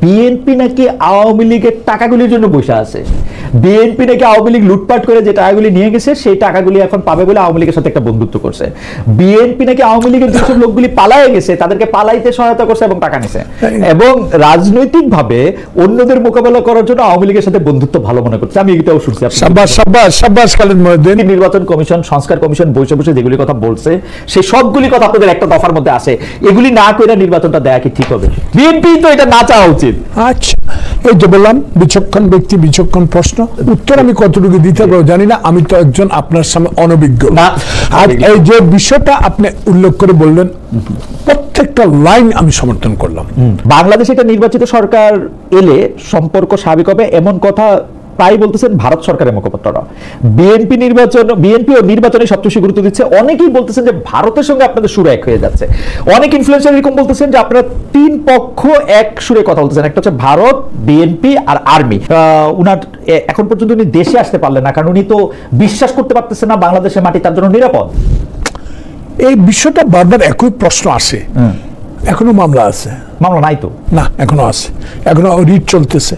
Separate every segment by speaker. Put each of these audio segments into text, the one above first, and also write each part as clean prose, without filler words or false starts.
Speaker 1: BNP নাকি আওয়ামী লীগের টাকাগুলির জন্য বসে আছে। বিএনপি নাকি আওয়ামী লীগ লুটপাট করে যে টাকাগুলি নিয়ে গেছে সেই টাকাগুলি এখন পাবে বলে আওয়ামী লীগের সাথে একটা বন্ধুত্ব করছে। বিএনপি নাকি আওয়ামী লীগের যেসব লোকগুলি পালায়ে গেছে তাদেরকে পালাইতে সহায়তা করছে এবং টাকা নিছে, এবং রাজনৈতিকভাবে অন্যদের মোকাবেলা করার জন্য আওয়ামী লীগের সাথে বন্ধুত্ব ভালো মনে করছে। আমি এটাও শুনছি।
Speaker 2: সাব্বাস খালেদ মহিউদ্দিন।
Speaker 1: নির্বাচন কমিশন, সংস্কার কমিশন বসে বসে যেগুলি কথা বলছে সেই সবগুলি কথা আপনাদের একটা দফার মধ্যে আসে। এগুলি না করে নির্বাচনটা দেয়া কি ঠিক হবে? বিএনপি তো এটা না চাওয়া উচিত।
Speaker 2: আচ্ছা, এই যে বললাম বিচক্ষণ ব্যক্তি বিচক্ষণ প্রশ্ন, উত্তর আমি কতটুকু দিতে পারবো জানি না, আমি তো একজন আপনার সামনে অনভিজ্ঞ। আর এই যে বিষয়টা আপনি উল্লেখ করে বললেন প্রত্যেকটা লাইন আমি সমর্থন করলাম।
Speaker 1: বাংলাদেশে একটা নির্বাচিত সরকার এলে সম্পর্ক স্বাভাবিক হবে এমন কথা প্রায় বলতেছেন ভারত সরকারের মুখপাত্ররা। বিএনপি ও নির্বাচনে সবচেয়ে বেশি গুরুত্ব দিচ্ছে। অনেকেই বলতেছেন যে ভারতের সঙ্গে আপনাদের সুর এক হয়ে যাচ্ছে। অনেক ইনফ্লুয়েন্সার এরকম বলতেছেন যে আপনারা তিন পক্ষ এক সুরে কথা বলতেছেন, একটা হচ্ছে ভারত, বিএনপি আর আর্মি। উনার এখন পর্যন্ত উনি দেশে আসতে পারলেন না, কারণ উনি তো বিশ্বাস করতে পারতেছেন না বাংলাদেশের মাটি তার জন্য নিরাপদ।
Speaker 2: এই বিষয়টা বারবার একই প্রশ্ন আসে। এখনো মামলা আছে?
Speaker 1: মামলা নাই তো।
Speaker 2: না, এখনো আছে, এখনো রিট চলতেছে,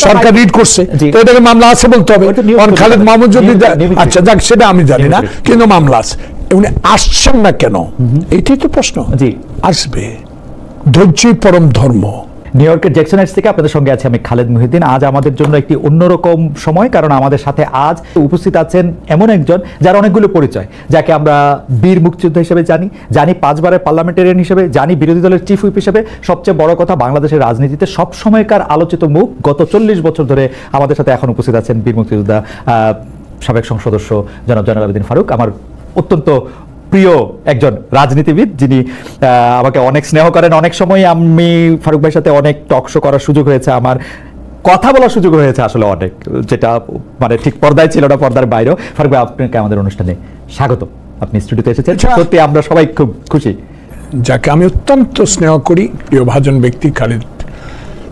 Speaker 2: সরকার রিট করছে, তো এটাকে মামলা আছে বলতে হবে। খালেদ মাহমুদ যদি আচ্ছা যাক সেটা আমি জানি না, কিন্তু মামলা আছে। উনি আসছেন না কেন, এটাই তো প্রশ্ন। আসবে, ধৈর্যই পরম ধর্ম।
Speaker 1: নিউ ইয়র্কের জ্যাকসন হাইটস থেকে আপনাদের সঙ্গে আছে আমি খালেদ মহিউদ্দিন। আজ আমাদের জন্য একটি অন্যরকম সময়, কারণ আমাদের সাথে আজ উপস্থিত আছেন এমন একজন যার অনেকগুলো পরিচয়, যাকে আমরা বীর মুক্তিযোদ্ধা হিসেবে জানি 5 বারের পার্লামেন্টারিয়ান হিসেবে জানি, বিরোধী দলের চিফ হুইপ হিসেবে। সবচেয়ে বড় কথা, বাংলাদেশের রাজনীতিতে সব সময়কার আলোচিত মুখ। গত 40 বছর ধরে আমাদের সাথে এখন উপস্থিত আছেন বীর মুক্তিযোদ্ধা সাবেক সংসদ সদস্য জনাব জয়নাল আবেদিন ফারুক, আমার অত্যন্ত প্রিয় একজন রাজনীতিবিদ, যিনি আমাকে অনেক স্নেহ করেন। অনেক সময় আমি ফারুক ভাইয়ের সাথে অনেক টক শো করার সুযোগ হয়েছে, আমার কথা বলার সুযোগ হয়েছে আসলে অনেক, যেটা মানে ঠিক পর্দায় ছিল না, পর্দার বাইরেও। ফারুক ভাই, আপনাকে আমাদের অনুষ্ঠানে স্বাগত। আপনি স্টুডিওতে এসেছেন, সত্যি আমরা সবাই খুব খুশি।
Speaker 2: যাকে আমি অত্যন্ত স্নেহ করি, প্রিয় ভাজন ব্যক্তি খালেদ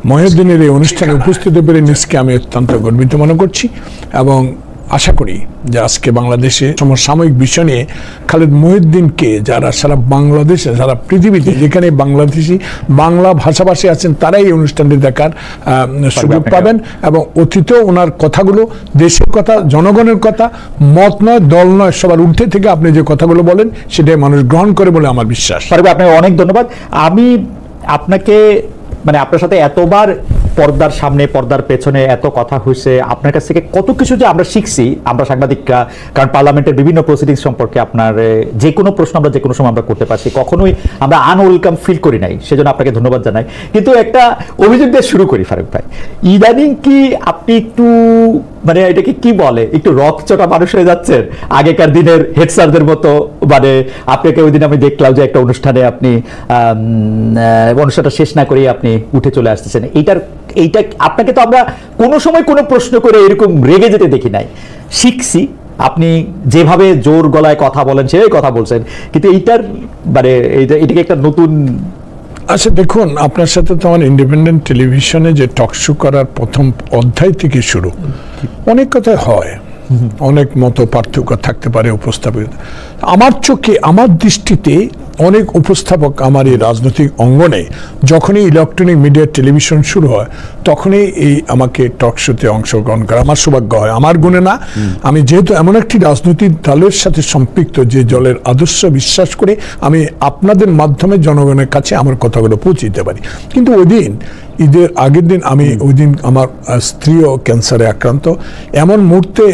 Speaker 2: মহিউদ্দিনের এই অনুষ্ঠানে উপস্থিত পেরে নিজকে আমি অত্যন্ত গর্বিত মনে করছি, এবং আশা করি যে আজকে বাংলাদেশে সমসাময়িক বিষয় নিয়ে খালেদ মহিউদ্দিনকে যারা সারা বাংলাদেশে, সারা পৃথিবীতে যেখানে বাংলাদেশি বাংলা ভাষাভাষী আছেন তারাই এই অনুষ্ঠানটি দেখার সুযোগ পাবেন, এবং অতীতেও ওনার কথাগুলো দেশের কথা, জনগণের কথা, মত নয়, দল নয়, সবার ঊর্ধ্বে থেকে আপনি যে কথাগুলো বলেন সেটাই মানুষ গ্রহণ করে বলে আমার বিশ্বাস।
Speaker 1: আপনাকে অনেক ধন্যবাদ। আমি আপনাকে মানে আপনার সাথে এতবার পর্দার সামনে পর্দার পেছনে এত কথা হয়েছে, আপনার কাছ থেকে কত কিছু যে আমরা শিখছি আমরা সাংবাদিকরা, কারণ পার্লামেন্টের বিভিন্ন প্রসিডিংস সম্পর্কে আপনার যে কোনো প্রশ্ন আমরা যে কোনো সময় আমরা করতে পারছি, কখনোই আমরা আনওয়েলকাম ফিল করি নাই, সেজন্য আপনাকে ধন্যবাদ জানাই। কিন্তু একটা অভিযোগ দিয়ে শুরু করি ফারুক ভাই, ইদানিং কি আপনি একটু মানে এটাকে কি বলে একটু রকচটা মানুষ হয়ে যাচ্ছেন, আগেকার দিনের হেড স্যারদের মতো? মানে আপনাকে ওই দিন আমি দেখলাম যে একটা অনুষ্ঠানে আপনি অনুষ্ঠানটা শেষ না করেই আপনি উঠে চলে আসতেছেন। এইটা আপনাকে তো আমরা কোনো সময় কোনো প্রশ্ন করে এরকম রেগে যেতে দেখি নাই। শিখছি আপনি যেভাবে জোর গলায় কথা বলেন সেই কথা বলছেন, কিন্তু এইটার মানে এটাকে একটা নতুন।
Speaker 2: আচ্ছা দেখুন, আপনার সাথে তো আমার ইন্ডিপেন্ডেন্ট টেলিভিশনে যে টক শো করার প্রথম অধ্যায় থেকে শুরু, অনেক কথাই হয়, অনেক মতো পার্থক্য থাকতে পারে উপস্থাপক। আমার চোখে, আমার দৃষ্টিতে অনেক উপস্থাপক আমার এই রাজনৈতিক অঙ্গনে যখনই ইলেকট্রনিক মিডিয়া টেলিভিশন শুরু হয় তখনই এই আমাকে টক শোতে অংশগ্রহণ করা আমার সৌভাগ্য হয়। আমার গুণে না, আমি যেহেতু এমন একটি রাজনৈতিক দলের সাথে সম্পৃক্ত যে দলের আদর্শ বিশ্বাস করে আমি আপনাদের মাধ্যমে জনগণের কাছে আমার কথাগুলো পৌঁছে দিতে পারি। কিন্তু ওই দিন ঈদের আগের দিন ওই দিন আমার স্ত্রীও ক্যান্সারে আক্রান্ত, এমন মুহূর্তে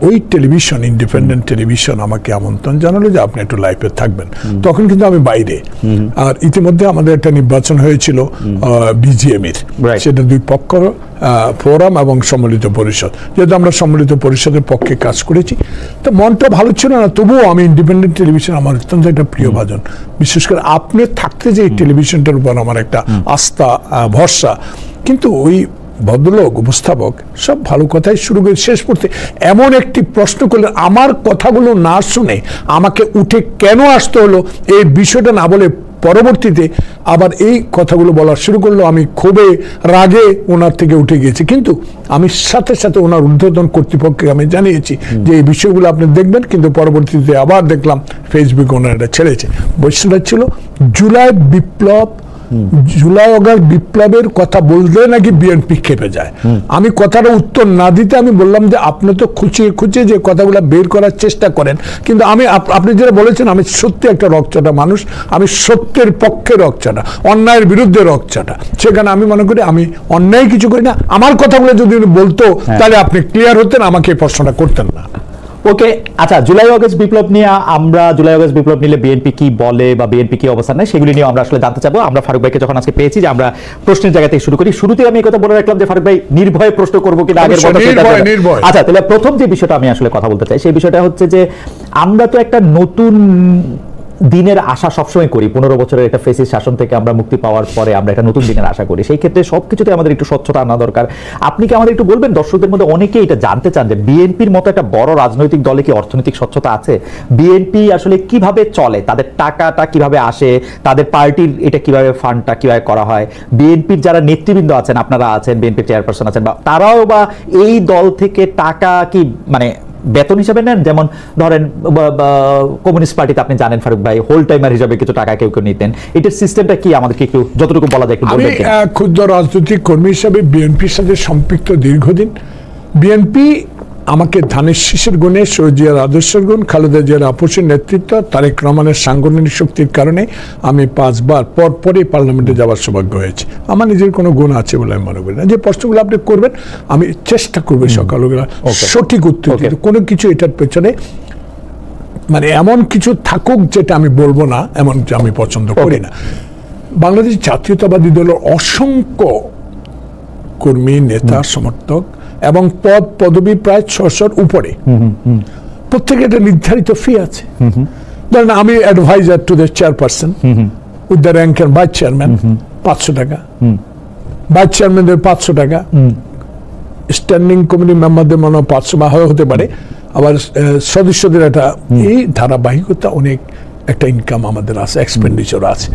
Speaker 2: ওই টেলিভিশন, ইন্ডিপেন্ডেন্ট টেলিভিশন আমাকে আমন্ত্রণ জানালো যে আপনি একটু লাইভে থাকবেন। তখন কিন্তু আমি বাইরে, আর ইতিমধ্যে আমাদের একটা নির্বাচন হয়েছিল বিজিএম এর, সেটা 2 পক্ষ, ফোরাম এবং সম্মিলিত পরিষদ। যেহেতু আমরা সম্মিলিত পরিষদের পক্ষে কাজ করেছি, তো মনটা ভালো ছিল না, তবুও আমি ইন্ডিপেন্ডেন্ট টেলিভিশন আমার অত্যন্ত একটা প্রিয় ভাজন। বিশেষ করে আপনি থাকতে যে এই টেলিভিশনটার উপর আমার একটা আস্থা, ভরসা। কিন্তু ওই ভদ্রলোক উপস্থাপক সব ভালো কথাই শুরু করে শেষ করতে এমন একটি প্রশ্ন করলেন, আমার কথাগুলো না শুনে আমাকে উঠে কেন আসতে হলো এই বিষয়টা না বলে পরবর্তীতে আবার এই কথাগুলো বলা শুরু করলো। আমি খুবই রাগে ওনার থেকে উঠে গিয়েছি, কিন্তু আমি সাথে সাথে ওনার ঊর্ধ্বতন কর্তৃপক্ষকে আমি জানিয়েছি যে এই বিষয়গুলো আপনি দেখবেন। কিন্তু পরবর্তীতে আবার দেখলাম ফেসবুকে ওনার এটা ছেড়েছে। বৈশ্যটা ছিল জুলাই বিপ্লব জুলাই অগাস্ট বিপ্লবের কথা বলতে নাকি বিএনপি খেপে যায়। আমি কথাটা উত্তর না দিতে আমি বললাম যে আপনি তো খুঁচিয়ে খুঁচিয়ে যে কথাগুলো বের করার চেষ্টা করেন, কিন্তু আমি আপনি যেটা বলেছেন আমি সত্যি একটা রকচটা মানুষ, আমি সত্যের পক্ষে রকচটা, অন্যায়ের বিরুদ্ধে রকচটা। সেখানে আমি মনে করি আমি অন্যায় কিছু করি না। আমার কথাগুলো যদি উনি বলতো তাহলে আপনি ক্লিয়ার হতেন, আমাকে এই প্রশ্নটা করতেন না।
Speaker 1: ওকে, আচ্ছা, জুলাই আগস্ট বিপ্লব নিয়ে আমরা জুলাই আগস্ট বিপ্লব নিলে বিএনপি কি বলে বা বিএনপি কি অবস্থান নেয় সেগুলি নিয়ে আমরা আসলে জানতে চাবো। আমরা ফারুক ভাইকে যখন আজকে পেয়েছি যে আমরা প্রশ্নের জায়গা থেকে শুরু করি, শুরুতে আমি এই কথা বলে রাখলাম যে ফারুক ভাই নির্ভয়ে প্রশ্ন করবো কিনা আগের মতো সেটা। আচ্ছা, তাহলে প্রথম যে বিষয়টা আমি আসলে কথা বলতে চাই সেই বিষয়টা হচ্ছে যে আমরা তো একটা নতুন দিনের আশা সবসময় করি। 15 বছরের একটা ফেসিস শাসন থেকে আমরা মুক্তি পাওয়ার পরে আমরা একটা নতুন দিনের আশা করি। সেই ক্ষেত্রে সবকিছুতে আমাদের একটু স্বচ্ছতা আনা দরকার। আপনি কি আমাদের একটু বলবেন, দর্শকদের মধ্যে অনেকে এটা জানতে চান যে বিএনপির মতো একটা বড় রাজনৈতিক দলে কি অর্থনৈতিক স্বচ্ছতা আছে? বিএনপি আসলে কিভাবে চলে, তাদের টাকাটা কিভাবে আসে, তাদের পার্টির এটা কিভাবে ফান্ডটা কিভাবে করা হয়, বিএনপির যারা নেতৃবৃন্দ আছেন, আপনারা আছেন, বিএনপির চেয়ারপারসন আছেন, বা তারাও বা এই দল থেকে টাকা কি মানে বেতন হিসাবে নেন? যেমন ধরেন কমিউনিস্ট পার্টিতে আপনি জানেন ফারুক ভাই হোল টাইমার হিসাবে কিছু টাকা কেউ কেউ নিতেন। এটার সিস্টেমটা কি আমাদেরকে একটু যতটুকু বলা যায় একটু বলবেন?
Speaker 2: আমি ক্ষুদ্র রাজনৈতিক কর্মী হিসাবে বিএনপির সাথে সম্পৃক্ত দীর্ঘদিন। বিএনপি আমাকে ধানের শীষের গুণে, শহীদ জিয়ার আদর্শের গুণ, খালেদা জিয়ার আপোষের নেতৃত্ব, তারেক রহমানের সাংগঠনিক শক্তির কারণে আমি 5 বার পরপরই পার্লামেন্টে যাওয়ার সৌভাগ্য হয়েছে। আমার নিজের কোনো গুণ আছে বলে আমি মনে করি না। যে প্রশ্নগুলো আপনি করবেন আমি চেষ্টা করবো সকালবেলা সঠিক উত্তর দিতে। কোনো কিছু এটার পেছনে মানে এমন কিছু থাকুক যেটা আমি বলবো না, এমন আমি পছন্দ করি না। বাংলাদেশ জাতীয়তাবাদী দলের অসংখ্য কর্মী, নেতা, সমর্থক এবং পদ পদবি প্রায় 600-র উপরে, প্রত্যেকের একটা নির্ধারিত ফি আছে। ধরেন আমি adviser to the chairperson with the rank and vice chairman 500 টাকা, ভাইস চেয়ারম্যানদের 500 টাকা, স্ট্যান্ডিং কমিটি মেম্বারদের মনে হয় 500 বা হতে পারে, আবার সদস্যদের একটা এই ধারাবাহিকতা অনেক একটা ইনকাম আমাদের আছে, এক্সপেন্ডিচার আছে।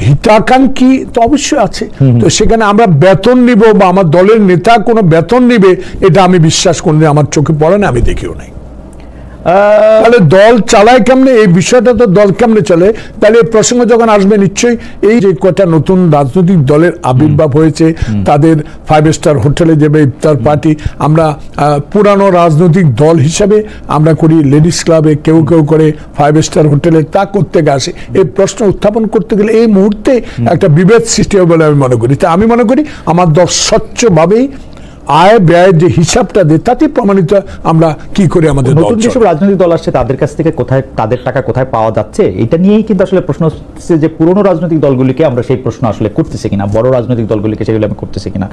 Speaker 2: হিতাকাঙ্ক্ষী তো অবশ্যই আছে। তো সেখানে আমরা বেতন নিব বা আমার দলের নেতা কোনো বেতন নিবে এটা আমি বিশ্বাস করি না, আমার চোখে পড়ে না, আমি দেখিও নাই। তাহলে দল চালায় কেমনে, এই বিষয়টা তো দল কেমনে চলে, তাহলে এই প্রসঙ্গ যখন আসবে নিশ্চয়ই এই যে কটা নতুন রাজনৈতিক দলের আবির্ভাব হয়েছে, তাদের 5 স্টার হোটেলে যাবে ইফতার পার্টি, আমরা পুরানো রাজনৈতিক দল হিসাবে আমরা করি লেডিস ক্লাবে, কেউ কেউ করে 5 স্টার হোটেলে, তা করতে আসে। এই প্রশ্ন উত্থাপন করতে গেলে এই মুহূর্তে একটা বিভেদ সৃষ্টি হবে বলে আমি মনে করি। তা আমি মনে করি আমার দল স্বচ্ছভাবেই আয় ব্যয়ের যে হিসাবটা দেয় তাতে প্রমাণিত আমরা কি করে আমাদের
Speaker 1: নতুন যেসব রাজনৈতিক দল আসছে তাদের কাছ থেকে কোথায় তাদের টাকা কোথায় পাওয়া যাচ্ছে এটা নিয়েই কিন্তু আসলে প্রশ্ন হচ্ছে যে পুরনো রাজনৈতিক দলগুলিকে আমরা সেই প্রশ্ন আসলে করতেছি কিনা, বড় রাজনৈতিক দলগুলিকে সেগুলো আমি করতেছি কিনা।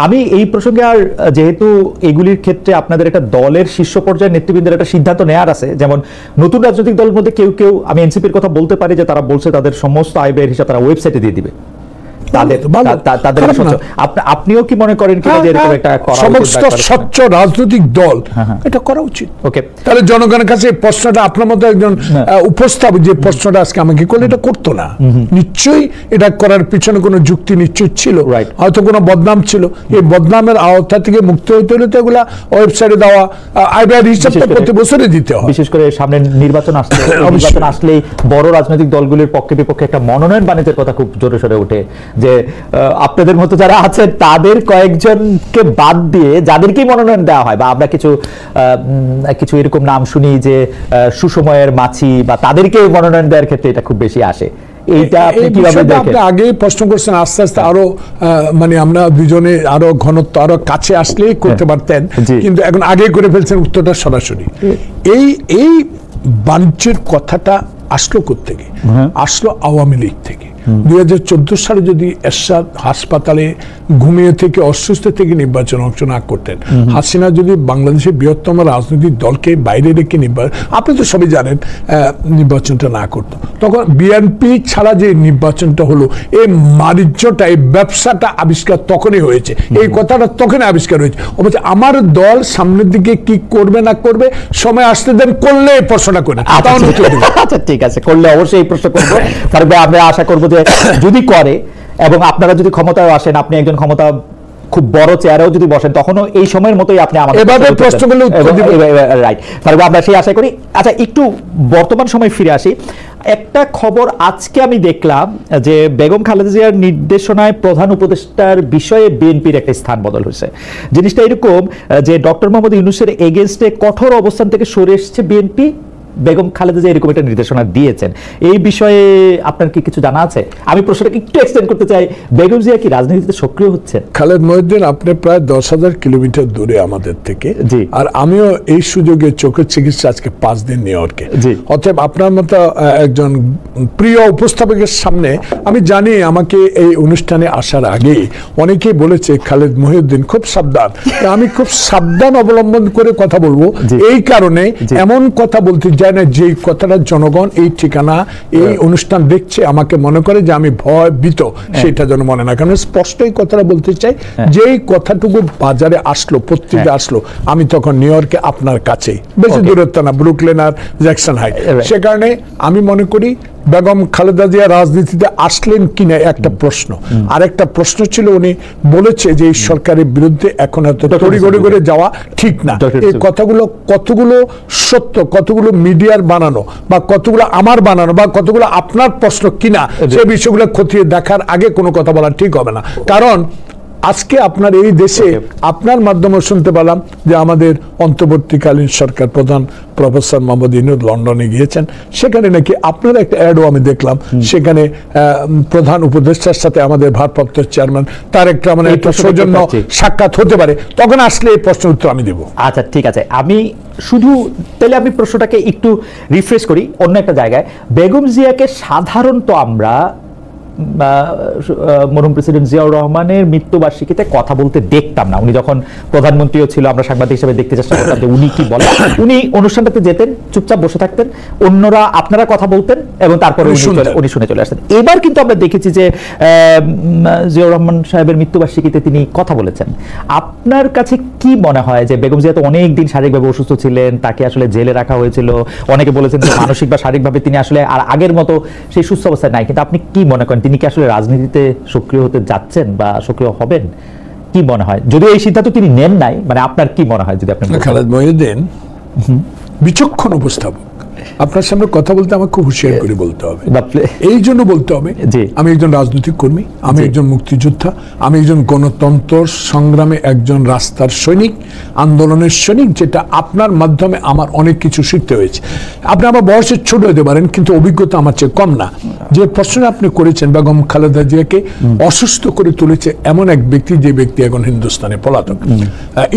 Speaker 1: আমি এই প্রসঙ্গে আর যেহেতু এগুলির ক্ষেত্রে আপনাদের একটা দলের শীর্ষ পর্যায়ের নেতৃবৃন্দের একটা সিদ্ধান্ত নেওয়ার আছে, যেমন নতুন রাজনৈতিক দলের মধ্যে কেউ কেউ, আমি এনসিপির কথা বলতে পারি যে তারা বলছে তাদের সমস্ত আয় ব্যয়ের হিসাব তারা ওয়েবসাইটে দিয়ে দিবে। আপনিও কি মনে করেন কিনা যে এরকম একটা
Speaker 2: সমস্ত স্বচ্ছ রাজনৈতিক দল এটা করা উচিত?
Speaker 1: ওকে,
Speaker 2: তাহলে জনগণের কাছে প্রশ্নটা আপনার মতো একজন উপস্থাপক যে প্রশ্নটা আজকে আমাকে করলে এটা করতো না, নিশ্চয়ই এটা করার পিছনে কোনো যুক্তি নিশ্চয়ই ছিল, হয়তো কোনো বদনাম ছিল। এই বদনামের আওতা থেকে মুক্ত হইতে হলে তো এগুলা ওয়েবসাইটে দেওয়া আইবিআর হিসাব প্রতি বছরে দিতে হয়।
Speaker 1: বিশেষ করে সামনে নির্বাচন আসছে, নির্বাচন আসলেই বড় রাজনৈতিক দলগুলির পক্ষে বিপক্ষে একটা মনোনয়ন বাণিজ্যের কথা খুব জোরে সোরে ওঠে যে আপনাদের মতো যারা আছেন তাদের কয়েকজনকে বাদ দিয়ে যাদেরকেই মনোনয়ন দেওয়া হয়, বা আমরা কিছু এরকম নাম শুনি যে সুসময়ের মাছি বা তাদেরকে মনোনয়ন দেওয়ার ক্ষেত্রে এটা খুব বেশি আসে। এইটা আপনি কিভাবে দেখেন?
Speaker 2: আপনি আগে প্রশ্ন করছেন, আস্তে আস্তে আরো মানে আমরা দুজনে আরো ঘনত্ব আরো কাছে আসলেই করতে পারতেন, কিন্তু এখন আগে করে ফেলছেন উত্তরটা সরাসরি। এই বাণিজ্যের কথাটা আসলো কোত্থেকে? আসলো আওয়ামী লীগ থেকে। 2014 সালে যদি এরশাদ হাসপাতালে ঘুমিয়ে থেকে অসুস্থ থেকে নির্বাচন অংশ না করতেন, হাসিনা যদি বাংলাদেশের বৃহত্তম রাজনৈতিক দলকে বাইরে রেখে আপনি তো সবই জানেন নির্বাচনটা না করতো, তখন বিএনপি ছাড়া যে নির্বাচনটা হলো, এই বাণিজ্যটা, এই ব্যবসাটা আবিষ্কার তখনই হয়েছে, এই কথাটা তখনই আবিষ্কার হয়েছে। অবশ্য আমার দল সামনের দিকে কি করবে না করবে সময় আসতে দেন, করলে এই প্রশ্নটা করে।
Speaker 1: আচ্ছা ঠিক আছে, করলে অবশ্যই এই প্রশ্ন করবো। তারপরে আমরা আশা করবো যে যদি করে এবং আপনারা যদি ক্ষমতায় আসেন, আপনি একজন ক্ষমতা খুব বড় চেয়ারেও যদি বসেন তখনও এই সময়ের মতোই আপনি আমাদের
Speaker 2: এভাবে প্রশ্নগুলো উত্তর দিবেন।
Speaker 1: রাইট, তারপর আমরা সেই আশা করি। আচ্ছা, একটু বর্তমান সময় ফিরে আসি। একটা খবর আজকে আমি দেখলাম যে বেগম খালেদা জিয়ার নির্দেশনায় প্রধান উপদেষ্টার বিষয়ে বিএনপির একটা স্থান বদল হয়েছে। জিনিসটা এরকম যে ডক্টর মোহাম্মদ ইউনূসের এগেইনস্টে কঠোর অবস্থান থেকে সরে এসেছে বিএনপি, বেগম খালেদা জিয়া এরকম একটা নির্দেশনা দিয়েছেন। এই বিষয়ে আপনার কি কিছু জানা আছে? আমি প্রশ্নটাকে একটু এক্সটেন্ড করতে চাই, বেগম জিয়া কি রাজনীতিতে সক্রিয় হচ্ছেন?
Speaker 2: খালেদ মহিউদ্দিন, আপনি প্রায় 10,000 কিলোমিটার দূরে আমাদের থেকে,
Speaker 1: জি।
Speaker 2: আর আমিও এই সুযোগে চোখের চিকিৎসা আজকে 5 দিন নিউ ইয়র্কে।
Speaker 1: জি।
Speaker 2: অতএব আপনার মতো একজন প্রিয় উপস্থাপকের সামনে আমি জানি, আমাকে এই অনুষ্ঠানে আসার আগে অনেকেই বলেছে খালেদ মহিউদ্দিন খুব সাবধান। আমি খুব সাবধান অবলম্বন করে কথা বলবো,
Speaker 1: জি।
Speaker 2: এই কারণে
Speaker 1: জি।
Speaker 2: এমন কথা বলতে চাই না যে কথাটা জনগণ এই ঠিকানা এই অনুষ্ঠান দেখছে আমাকে মনে করে যে আমি ভয়ভীত, সেটা যেন মনে না। কারণ স্পষ্ট এই কথাটা বলতে চাই, যেই কথাটুকু বাজারে আসলো, পত্রিকা আসলো, আমি তখন নিউ ইয়র্কে আপনার কাছে, বেশি দূরত্ব না, ব্রুকলেন আর জ্যাকসন হাইট। সে কারণে আমি মনে করি বেগম খালেদা জিয়া রাজনীতিতে আসলেন কিনা একটা প্রশ্ন, আর একটা প্রশ্ন ছিল উনি বলেছে যে এই সরকারের বিরুদ্ধে এখন এত তড়িঘড়ি করে যাওয়া ঠিক না। এই কথাগুলো কতগুলো সত্য, কতগুলো মিডিয়ার বানানো, বা কতগুলো আমার বানানো, বা কতগুলো আপনার প্রশ্ন কিনা, সে বিষয়গুলো খতিয়ে দেখার আগে কোনো কথা বলা ঠিক হবে না। কারণ আজকে আপনার এই দেশে আপনার মাধ্যমে শুনতে পেলাম যে আমাদের অন্তর্বর্তীকালীন সরকার প্রধান প্রফেসর মোহাম্মদ ইউনূস লন্ডনে গিয়েছেন, সেখানে নাকি আপনার একটা অ্যাডও আমি দেখলাম, সেখানে প্রধান উপদেষ্টার সাথে আমাদের ভারপ্রাপ্ত চেয়ারম্যান তারেক রহমানের একটা সৌজন্য সাক্ষাৎ হতে পারে। তখন আসলে এই প্রশ্নের উত্তর আমি দেব।
Speaker 1: আচ্ছা, ঠিক আছে। আমি শুধু তাহলে আমি প্রশ্নটাকে একটু রিফ্রেশ করি অন্য একটা জায়গায়। বেগম জিয়াকে সাধারণত আমরা মরহুম প্রেসিডেন্ট জিয়াউর রহমানের মৃত্যুবার্ষিকীতে কথা বলতে দেখতাম না। উনি যখন প্রধানমন্ত্রীও ছিল, আমরা সাংবাদিক হিসেবে দেখতে চেষ্টা করতাম যে উনি কি বলেন। উনি অনুষ্ঠানটাতে যেতেন, চুপচাপ বসে থাকতেন, অন্যরা আপনারা কথা বলতেন এবং তারপরে উনি শুনে চলে আসতেন। এবার কিন্তু আমরা দেখেছি যে জিয়াউর রহমান সাহেবের মৃত্যুবার্ষিকীতে তিনি কথা বলেছেন। আপনার কাছে কি মনে হয় যে বেগম জিয়া তো অনেক দিন শারীরিকভাবে অসুস্থ ছিলেন, তাকে আসলে জেলে রাখা হয়েছিল, অনেকে বলেছেন যে মানসিক বা শারীরিকভাবে তিনি আসলে আর আগের মতো সেই সুস্থ অবস্থায় নাই, কিন্তু আপনি কি মনে করেন তিনি কি আসলে রাজনীতিতে সক্রিয় হতে যাচ্ছেন বা সক্রিয় হবেন? কি মনে হয়, যদিও এই সিদ্ধান্ত তিনি নেন নাই, মানে আপনার কি মনে হয় যদি আপনি?
Speaker 2: খালেদ মহিউদ্দিন বিচক্ষণ উপস্থাপক, আপনার সামনে কথা বলতে আমার খুব হুঁশিয়ার করে বলতে হবে, এই জন্য বলতে হবে আমি একজন রাজনৈতিক কর্মী, আমি একজন মুক্তিযোদ্ধা, আমি একজন গণতন্ত্র সংগ্রামে একজন রাস্তার সৈনিক, আন্দোলনের সৈনিক, যেটা আপনার মাধ্যমে আমার অনেক কিছু শিখতে হয়েছে। আপনি আমার বয়সে ছোট হতে পারেন, কিন্তু অভিজ্ঞতা আমার চেয়ে কম না। যে প্রশ্ন আপনি করেছেন, বেগম খালেদা জিয়াকে অসুস্থ করে তুলেছে এমন এক ব্যক্তি, যে ব্যক্তি এখন হিন্দুস্তানে পলাতক,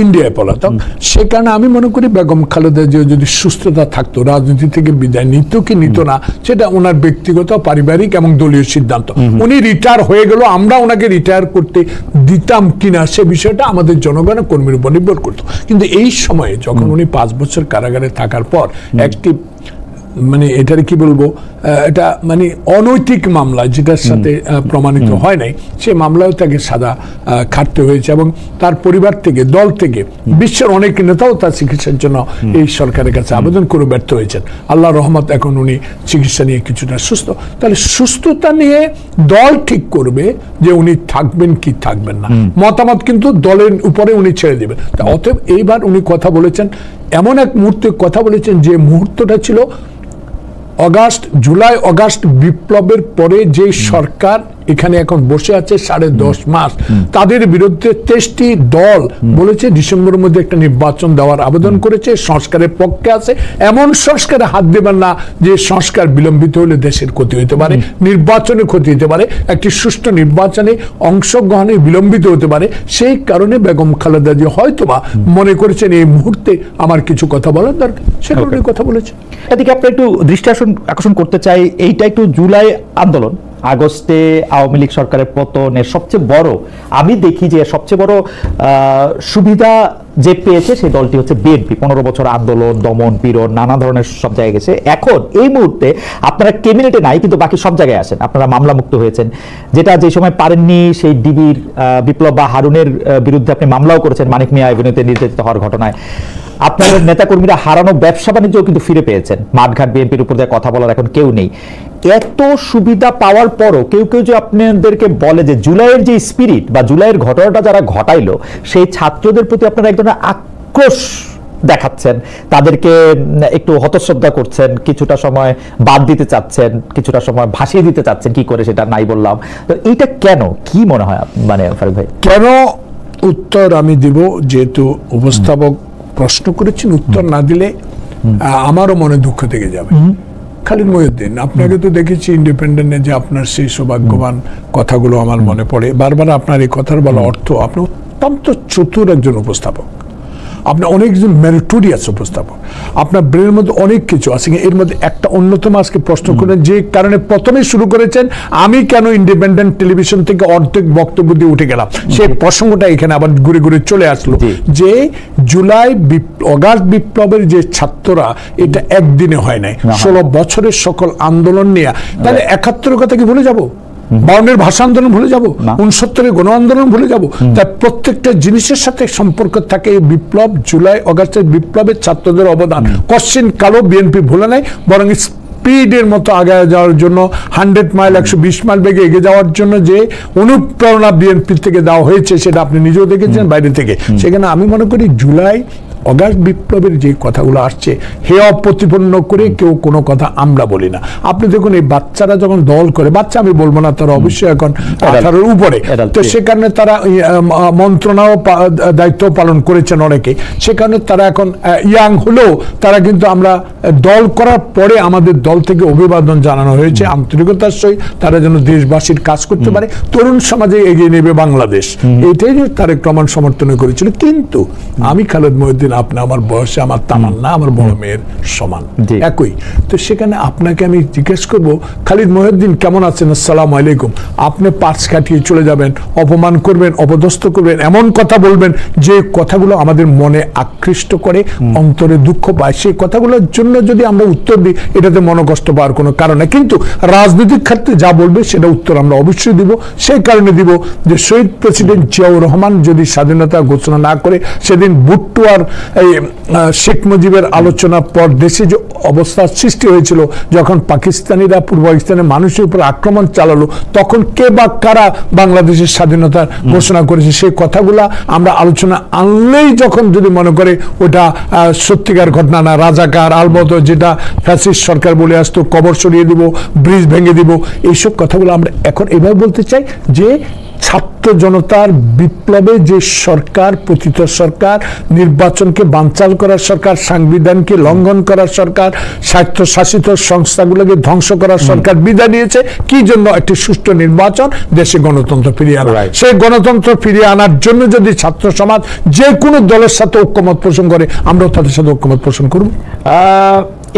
Speaker 2: ইন্ডিয়ায় পলাতক। সে কারণে আমি মনে করি বেগম খালেদা জিয়া যদি সুস্থতা থাকতো, রাজনীতি থেকে বিদায় নিত কি নিত না, সেটা ওনার ব্যক্তিগত, পারিবারিক এবং দলীয় সিদ্ধান্ত। উনি রিটায়ার হয়ে গেল, আমরা ওনাকে রিটায়ার করতে দিতাম কিনা সে বিষয়টা আমাদের জনগণ কর্মীর উপর নির্ভর করতো। কিন্তু এই সময়ে যখন উনি 5 বছর কারাগারে থাকার পর একটি মানে এটার কি বলবো, এটা মানে অনৈতিক মামলা, যেটার সাথে প্রমাণিত হয় নাই, সে মামলায় তাকে সাজা খাটতে হয়েছে, এবং তার পরিবার থেকে, দল থেকে, বিশ্বের অনেক নেতাও তার চিকিৎসার জন্য এই সরকারের কাছে আবেদন করে ব্যর্থ হয়েছেন। আল্লাহর রহমত এখন উনি চিকিৎসা নিয়ে কিছুটা সুস্থ। তাহলে সুস্থতা নিয়ে দল ঠিক করবে যে উনি থাকবেন কি থাকবেন না, মতামত কিন্তু দলের উপরে উনি ছেড়ে দেবেন। অতএব এইবার উনি কথা বলেছেন, এমন এক মুহূর্তে কথা বলেছেন যে মুহূর্তটা ছিল জুলাই অগাস্ট বিপ্লবের পরে যে সরকার এখানে এখন বসে আছে 10.5 মাস, তাদের বিরুদ্ধে 23টি দল বলেছে ডিসেম্বরের মধ্যে একটা নির্বাচন দেওয়ার আবেদন করেছে, সংস্কারের পক্ষে আছে। এমন সংস্কারে হাত দেবেন না যে সংস্কার বিলম্বিত হলে দেশের ক্ষতি হতে পারে, নির্বাচনে ক্ষতি হতে পারে, একটি সুষ্ঠু নির্বাচনে অংশগ্রহণে বিলম্বিত হতে পারে। সেই কারণে বেগম খালেদা জিয়া হয়তোবা মনে করেছেন এই মুহূর্তে আমার কিছু কথা বলার দরকার, সে কারণে কথা বলেছে।
Speaker 1: এদিকে আপনি একটু দৃষ্টি আকর্ষণ করতে চাই, এইটা একটু জুলাই আন্দোলন, আগস্টে আওয়ামী লীগ সরকারের পতনের সবচেয়ে বড়, আমি দেখি যে সবচেয়ে বড় সুবিধা যে পেয়েছে সেই দলটি হচ্ছে বিএনপি। 15 বছর আন্দোলন, দমন পীড়ন, নানা ধরনের সব জায়গায় গেছে। এখন এই মুহূর্তে আপনারা ক্যাবিনেটে নাই, কিন্তু বাকি সব জায়গায় আছেন, আপনারা মামলা মুক্ত হয়েছেন, যেটা যে সময় পারেননি সেই ডিবির বিপ্লব বা হারুনের বিরুদ্ধে আপনি মামলাও করেছেন মানিক মিয়া এভিনিউতে নির্যাতিত হওয়ার ঘটনায়। আপনাদের নেতাকর্মীরা হারানো ব্যবসা বাণিজ্য কিন্তু ফিরে পেয়েছেন, মাঠঘাট বিএনপির উপর দিয়ে কথা বলার এখন কেউ নেই। এত সুবিধা পাওয়ার পরও কেউ কেউ যে আপনাদেরকে বলে যে জুলাইয়ের যে স্পিরিট বা জুলাইয়ের ঘটনাটা যারা ঘটাইলো সেই ছাত্রদের প্রতি আপনারা এক ধরনের আক্রোশ দেখাচ্ছেন, তাদেরকে একটু হতশ্রদ্ধা করছেন, কিছুটা সময় বাদ দিতে চাচ্ছেন, কিছুটা সময় ভাসিয়ে দিতে চাচ্ছেন, কি করে সেটা নাই বললাম। তো এইটা কেন, কি মনে হয় মানে ফারুক ভাই?
Speaker 2: কেন উত্তর আমি দিব, যেহেতু উপস্থাপক প্রশ্ন করেছেন, উত্তর না দিলে আমারও মনে দুঃখ থেকে যাবে। খালিদ মহিউদ্দিন, আপনাকে তো দেখেছি ইন্ডিপেন্ডেন্টে যে আপনার সেই সৌভাগ্যবান কথাগুলো আমার মনে পড়ে বারবার। আপনার এই কথার বলা অর্থ, আপনি অত্যন্ত চতুর একজন উপস্থাপক, আপনি অনেকজন মেরিটোরিয়াস উপস্থাপক, আপনার ব্রেনের মধ্যে অনেক কিছু আছে। এর মধ্যে একটা অন্যতম আজকে প্রশ্ন করেন যে কারণে প্রথমে শুরু করেছেন, আমি কেন ইন্ডিপেন্ডেন্ট টেলিভিশন থেকে অর্ধেক বক্তব্য দিয়ে উঠে গেলাম, সেই প্রসঙ্গটা এখানে আবার ঘুরে ঘুরে চলে আসলো। যে জুলাই অগাস্ট বিপ্লবের যে ছাত্ররা, এটা একদিনে হয় নাই, 16 বছরের সকল আন্দোলন নিয়ে, তাহলে 71 কথা কি ভুলে যাবো? 52 ভাষা আন্দোলন ভুলে যাব? 69 গণ আন্দোলন ভুলে যাব? তাই প্রত্যেকটা জিনিসের সাথে সম্পর্ক থাকে এই বিপ্লব, জুলাই অগাস্টের বিপ্লবের ছাত্রদের অবদান কোশ্চিন কালো বিএনপি ভুলে নাই, বরং স্পিডের মতো আগে যাওয়ার জন্য 100 মাইল 120 মাইল বেগে এগিয়ে যাওয়ার জন্য যে অনুপ্রেরণা বিএনপি থেকে দেওয়া হয়েছে, সেটা আপনি নিজেও দেখেছেন বাইরে থেকে। সেখানে আমি মনে করি জুলাই অগাস্ট বিপ্লবের যে কথাগুলো আসছে, হেয় প্রতিপন্ন করে কেউ কোনো কথা আমরা বলি না। আপনি দেখুন এই বাচ্চারা যখন দল করে, বাচ্চা আমি বলবো না, তারা অবশ্যই এখন 18-র উপরে, তো সেখানে তারা মন্ত্রণাও দায়িত্ব পালন করেছেন অনেকে, সেখানে তারা এখন ইয়াং হলেও তারা কিন্তু আমরা দল করার পরে আমাদের দল থেকে অভিবাদন জানানো হয়েছে আন্তরিকতার সহিত, তারা যেন দেশবাসীর কাজ করতে পারে, তরুণ সমাজে এগিয়ে নেবে বাংলাদেশ, এটাই তারেক রহমান সমর্থন করেছিল। কিন্তু আমি খালেদ মহিউদ্দিন, আপনি আমার বয়সে আমার তামান্না আমার বড় মেয়ের সমান, একই। তো সেখানে আপনাকে আমি জিজ্ঞেস করব, খালিদ মহিউদ্দিন কেমন আছেন? আসসালামু আলাইকুম। আপনি পাশ কাটিয়ে চলে যাবেন, অপমান করবেন, অপদস্থ করবেন, এমন কথা বলবেন যে কথাগুলো আমাদের মনে আকৃষ্ট করে, অন্তরে দুঃখ পায়। সেই কথাগুলোর জন্য যদি আমরা উত্তর দিই, এটাতে মনোকষ্ট পাওয়ার কোনো কারণ নেই। কিন্তু রাজনৈতিক ক্ষেত্রে যা বলবে সেটা উত্তর আমরা অবশ্যই দিব। সেই কারণে দিব যে শহীদ প্রেসিডেন্ট জিয়াউর রহমান যদি স্বাধীনতা ঘোষণা না করে, সেদিন ভুট্টো আর এই শেখ মুজিবের আলোচনার পর দেশে যে অবস্থার সৃষ্টি হয়েছিল, যখন পাকিস্তানিরা পূর্ব পাকিস্তানের মানুষের উপর আক্রমণ চালালো, তখন কে বা কারা বাংলাদেশের স্বাধীনতার ঘোষণা করেছে, সেই কথাগুলা আমরা আলোচনা আনলেই যখন যদি মনে করে ওটা সত্যিকার ঘটনা না, রাজাকার আলবত যেটা ফ্যাসিস্ট সরকার বলে আসতো, কবর সরিয়ে দিব, ব্রিজ ভেঙে দিব, এইসব কথাগুলো আমরা এখন এভাবে বলতে চাই যে ছাত্র জনতার বিপ্লবে যে সরকার, পতিত সরকার, নির্বাচনকে বানচাল করার সরকার, সংবিধানকে লঙ্ঘন করার সরকার, স্বায়ত্তশাসিত সংস্থাগুলোকে ধ্বংস করার সরকার বিদায় নিয়েছে, কি জন্য? একটি সুষ্ঠু নির্বাচন, দেশে গণতন্ত্র ফিরিয়ে আনা। সেই গণতন্ত্র ফিরিয়ে আনার জন্য যদি ছাত্র সমাজ যে কোনো দলের সাথে ঐক্যমত পোষণ করে, আমরাও তাদের সাথে ঐক্যমত পোষণ করব।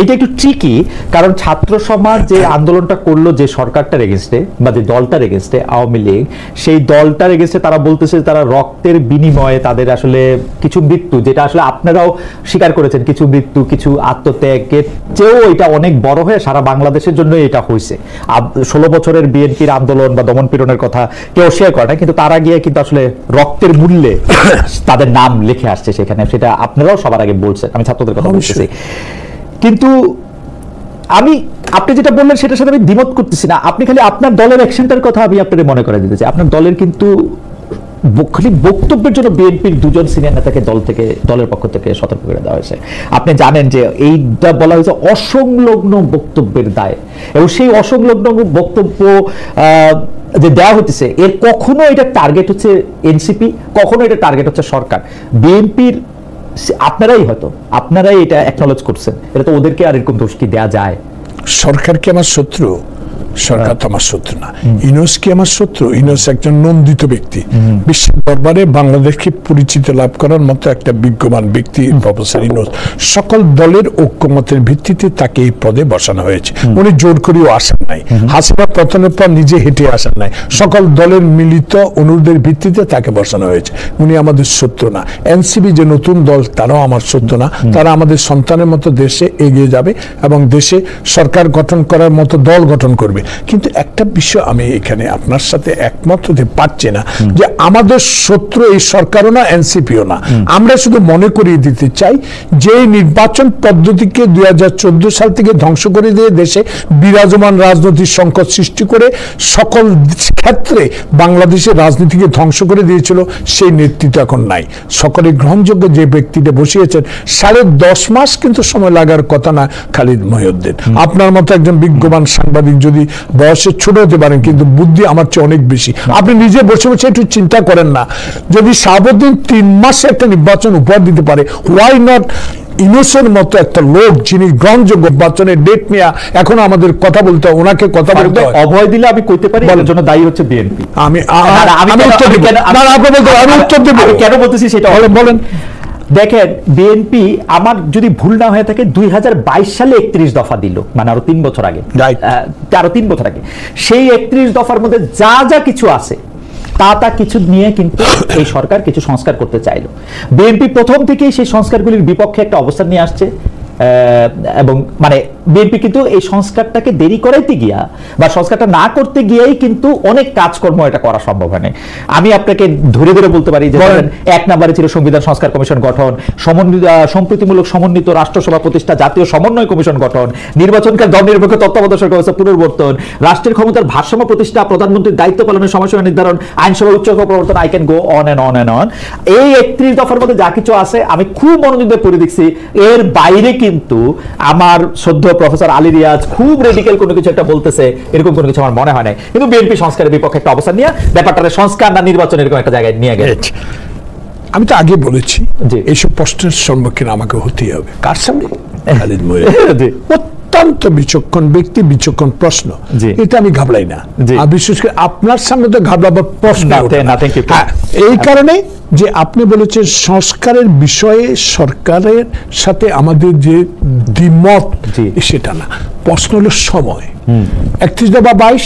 Speaker 1: এটা একটু ট্রিকি, কারণ ছাত্র সমাজ যে আন্দোলনটা করলো যে সরকারটার এগেনস্টে বা যে দলটার এগেনস্টে, আওয়ামী লীগ, সেই দলটার এগেনস্টে তারা বলতেছে তারা রক্তের বিনিময়ে তাদের আসলে কিছু মৃত্যু, যেটা আসলে আপনারাও স্বীকার করেছেন, কিছু মৃত্যু, কিছু আত্মত্যাগের চেয়েও এটা অনেক বড় হয়ে সারা বাংলাদেশের জন্য এটা হয়েছে। 16 বছরের বিএনপির আন্দোলন বা দমন পীড়নের কথা কেউ শেয়ার করে না, কিন্তু তারা গিয়ে কিন্তু আসলে রক্তের মূল্যে তাদের নাম লিখে আসছে সেখানে, সেটা আপনারাও সবার আগে বলছেন, আমি ছাত্রদের কথা বলতেছি। কিন্তু আপনি যেটা বললেন সেটার সাথে আমি দ্বিমত করতেছি না। আপনি খালি আপনার দলের অ্যাকশনটার কথা আমি আপনাদের মনে করে দিতে চাই। আপনার দলের কিন্তু খালি বক্তব্যের জন্য বিএনপির 2জন সিনিয়র নেতাকে দলের পক্ষ থেকে সতর্ক করে দেওয়া হয়েছে। আপনি জানেন যে এইটা বলা হয়েছে অসংলগ্ন বক্তব্যের দায়, এবং সেই অসংলগ্ন বক্তব্য যে দেওয়া হচ্ছে, এর কখনো এটা টার্গেট হচ্ছে এনসিপি, কখনো এটা টার্গেট হচ্ছে সরকার। বিএনপির আপনারাই এটা অ্যাকনলেজ করছেন, এটা তো ওদেরকে আর এরকম দোষ কি দেয়া যায়?
Speaker 2: সরকার কি আমার শত্রু? সরকার তো আমার শত্রু না। ইউনূস কি আমার শত্রু? ইউনূস একজন নন্দিত ব্যক্তি, বিশ্বের দরবারে বাংলাদেশকে পরিচিত লাভ করার মতো একটা বিজ্ঞমান ব্যক্তি প্রফেসর ইউনূস। সকল দলের ঐক্যমতের ভিত্তিতে তাকে এই পদে বসানো হয়েছে। উনি জোর করেও আসেন নাই, হাসিনা পতনের পর নিজে হেঁটে আসেন নাই, সকল দলের মিলিত অনুরোধের ভিত্তিতে তাকে বসানো হয়েছে। উনি আমাদের শত্রু না। এনসিপি যে নতুন দল, তারাও আমার শত্রু না। তারা আমাদের সন্তানের মতো দেশে এগিয়ে যাবে এবং দেশে সরকার গঠন করার মতো দল গঠন করবে। করবে। কিন্তু একটা বিষয় আমি এখানে আপনার সাথে একমত হতে পারছি না, যে আমাদের শত্রু এই সরকারও না, এনসিপিও না। আমরা শুধু মনে করিয়ে দিতে চাই যে এই নির্বাচন পদ্ধতিকে 2014 সাল থেকে ধ্বংস করে দিয়ে দেশে বিরাজমান রাজনৈতিক সংকট সৃষ্টি করে সকল ক্ষেত্রে বাংলাদেশের রাজনীতিকে ধ্বংস করে দিয়েছিল, সেই নেতৃত্ব এখন নাই। সকলে গ্রহণযোগ্য যে ব্যক্তিটা বসিয়েছেন, 10.5 মাস কিন্তু সময় লাগার কথা না খালিদ মহিউদ্দিন। আপনার মতো একজন বিজ্ঞবান সাংবাদিক যদি বয়সে ছোট হতে পারেন, কিন্তু বুদ্ধি আমার চেয়ে অনেক বেশি। আপনি নিজে বসে বসে একটু চিন্তা করেন না, যদি শাহাবুদ্দিন 3 মাসে একটা নির্বাচন উপহার দিতে পারে, হোয়াই নট ইউনূসের মতো একটা লোক যিনি গ্রহণযোগ্য নির্বাচনের ডেট নিয়ে এখন আমাদের কথা বলতে হয়, ওনাকে কথা বলতে হয়।
Speaker 1: অভয় দিলে আমি কইতে পারি এর জন্য দায়ী হচ্ছে বিএনপি।
Speaker 2: আমি উত্তর দেব, আমি উত্তর দেব।
Speaker 1: কেন বলতেছি সেটা বলেন। দেখেন, বিএনপি আমার যদি ভুল না হয়ে থাকে 2022 সালে 31 দফা দিল, মানে আরো 3 বছর আগে, আরো 3 বছর আগে। সেই 31 দফার মধ্যে যা যা কিছু আছে তা কিছু নিয়ে কিন্তু এই সরকার কিছু সংস্কার করতে চাইলো। বিএনপি প্রথম থেকেই সেই সংস্কারগুলির বিপক্ষে একটা অবস্থান নিয়ে আসছে, এবং মানে বিএনপি কিন্তু এই সংস্কারটাকে দেরি করাইতে গিয়া বা সংস্কারটা না করতে গিয়েই কিন্তু অনেক কাজকর্ম এটা করা সম্ভব হয় না। আমি আপনাকে ধরে ধরে বলতে পারি যে 1 নম্বরে ছিল সংবিধান সংস্কার কমিশন গঠন, সম্প্রীতিমূলক সমন্বিত রাষ্ট্রসভা প্রতিষ্ঠা, জাতীয় সমন্বয় কমিশন গঠন, নির্বাচনকাল দল নিরপেক্ষ তত্ত্বাবধায়ক সরকার ব্যবস্থা পুনর্বর্তন, রাষ্ট্রের ক্ষমতার ভারসাম্য প্রতিষ্ঠা, প্রধানমন্ত্রীর দায়িত্ব পালনের সময়সীমা নির্ধারণ, আইনসভা উচ্চকক্ষ প্রবর্তন, I can go on and on and on. এই 31 দফার মধ্যে যা কিছু আছে আমি খুব মনোযোগ দিয়ে পড়ে দেখছি। এর বাইরে কিন্তু আমার শ্রদ্ধেয় প্রফেসর আলী রিয়াজ খুব রেডিক্যাল কোনো কিছু একটা বলতেছে, এরকম কোনো কিছু আমার মনে হয় নাই। কিন্তু বিএনপি সংস্কারের বিপক্ষে একটা অবস্থান নিয়ে ব্যাপারটা সংস্কার না নির্বাচন এরকম একটা জায়গায় নিয়ে গেছে।
Speaker 2: আমি তো আগে বলেছি এইসব প্রশ্নের সম্মুখীন আমাকে হতেই হবে। কার সামনে? খালিদ মহিউদ্দিন। অত্যন্ত বিচক্ষণ ব্যক্তি, বিচক্ষণ প্রশ্ন, এটা আমি ঘাবড়াই না। আর বিশেষ করে আপনার সামনে তো ঘাবড়াবার প্রশ্ন এই কারণে যে আপনি বলেছেন সংস্কারের বিষয়ে সরকারের সাথে আমাদের যে দ্বিমত সেটা না, প্রশ্ন হলো সময়। 31 দফা 22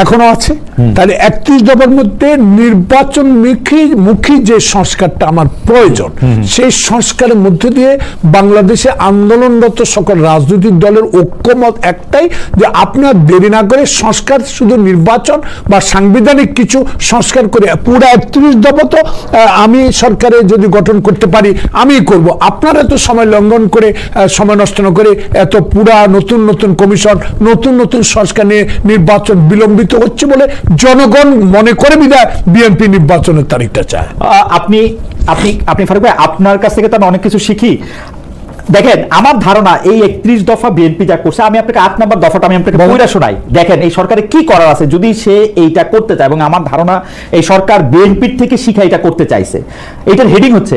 Speaker 2: এখনো আছে, তাহলে 31 দফার মধ্যে নির্বাচন মুখী যে সংস্কারটা আমার প্রয়োজন, সেই সংস্কারের মধ্য দিয়ে বাংলাদেশে আন্দোলনরত সকল রাজনৈতিক দলের ঐক্যমত একটাই, যে আপনার দেরি না করে সংস্কার, শুধু নির্বাচন বা সাংবিধানিক কিছু সংস্কার করে পুরো 31 দফা তো আমি সরকারে যদি গঠন করতে পারি আমি করব। আপনারা তো সময় লঙ্ঘন করে, সময় নষ্ট না করে এত পুরা নতুন নতুন কমিশন, নতুন নতুন সংস্কার নিয়ে নির্বাচন বিলম্বিত হচ্ছে বলে জনগণ মনে করে বিধায় বিএনপি নির্বাচনের তারিখটা চায়।
Speaker 1: আপনি ফারুক ভাই, আপনার কাছ থেকে তো আমি অনেক কিছু শিখি। দেখেন, আমার ধারণা এই 31 দফা বিএনপি যা করছে, আমি আপনাকে 8 নম্বর দফাটা আমি আপনাকে বইরা শোনাই। দেখেন এই সরকারে কি করার আছে যদি সে এইটা করতে চায়, এবং আমার ধারণা এই সরকার বিএনপির থেকে শিখা এটা করতে চাইছে। এটার হেডিং হচ্ছে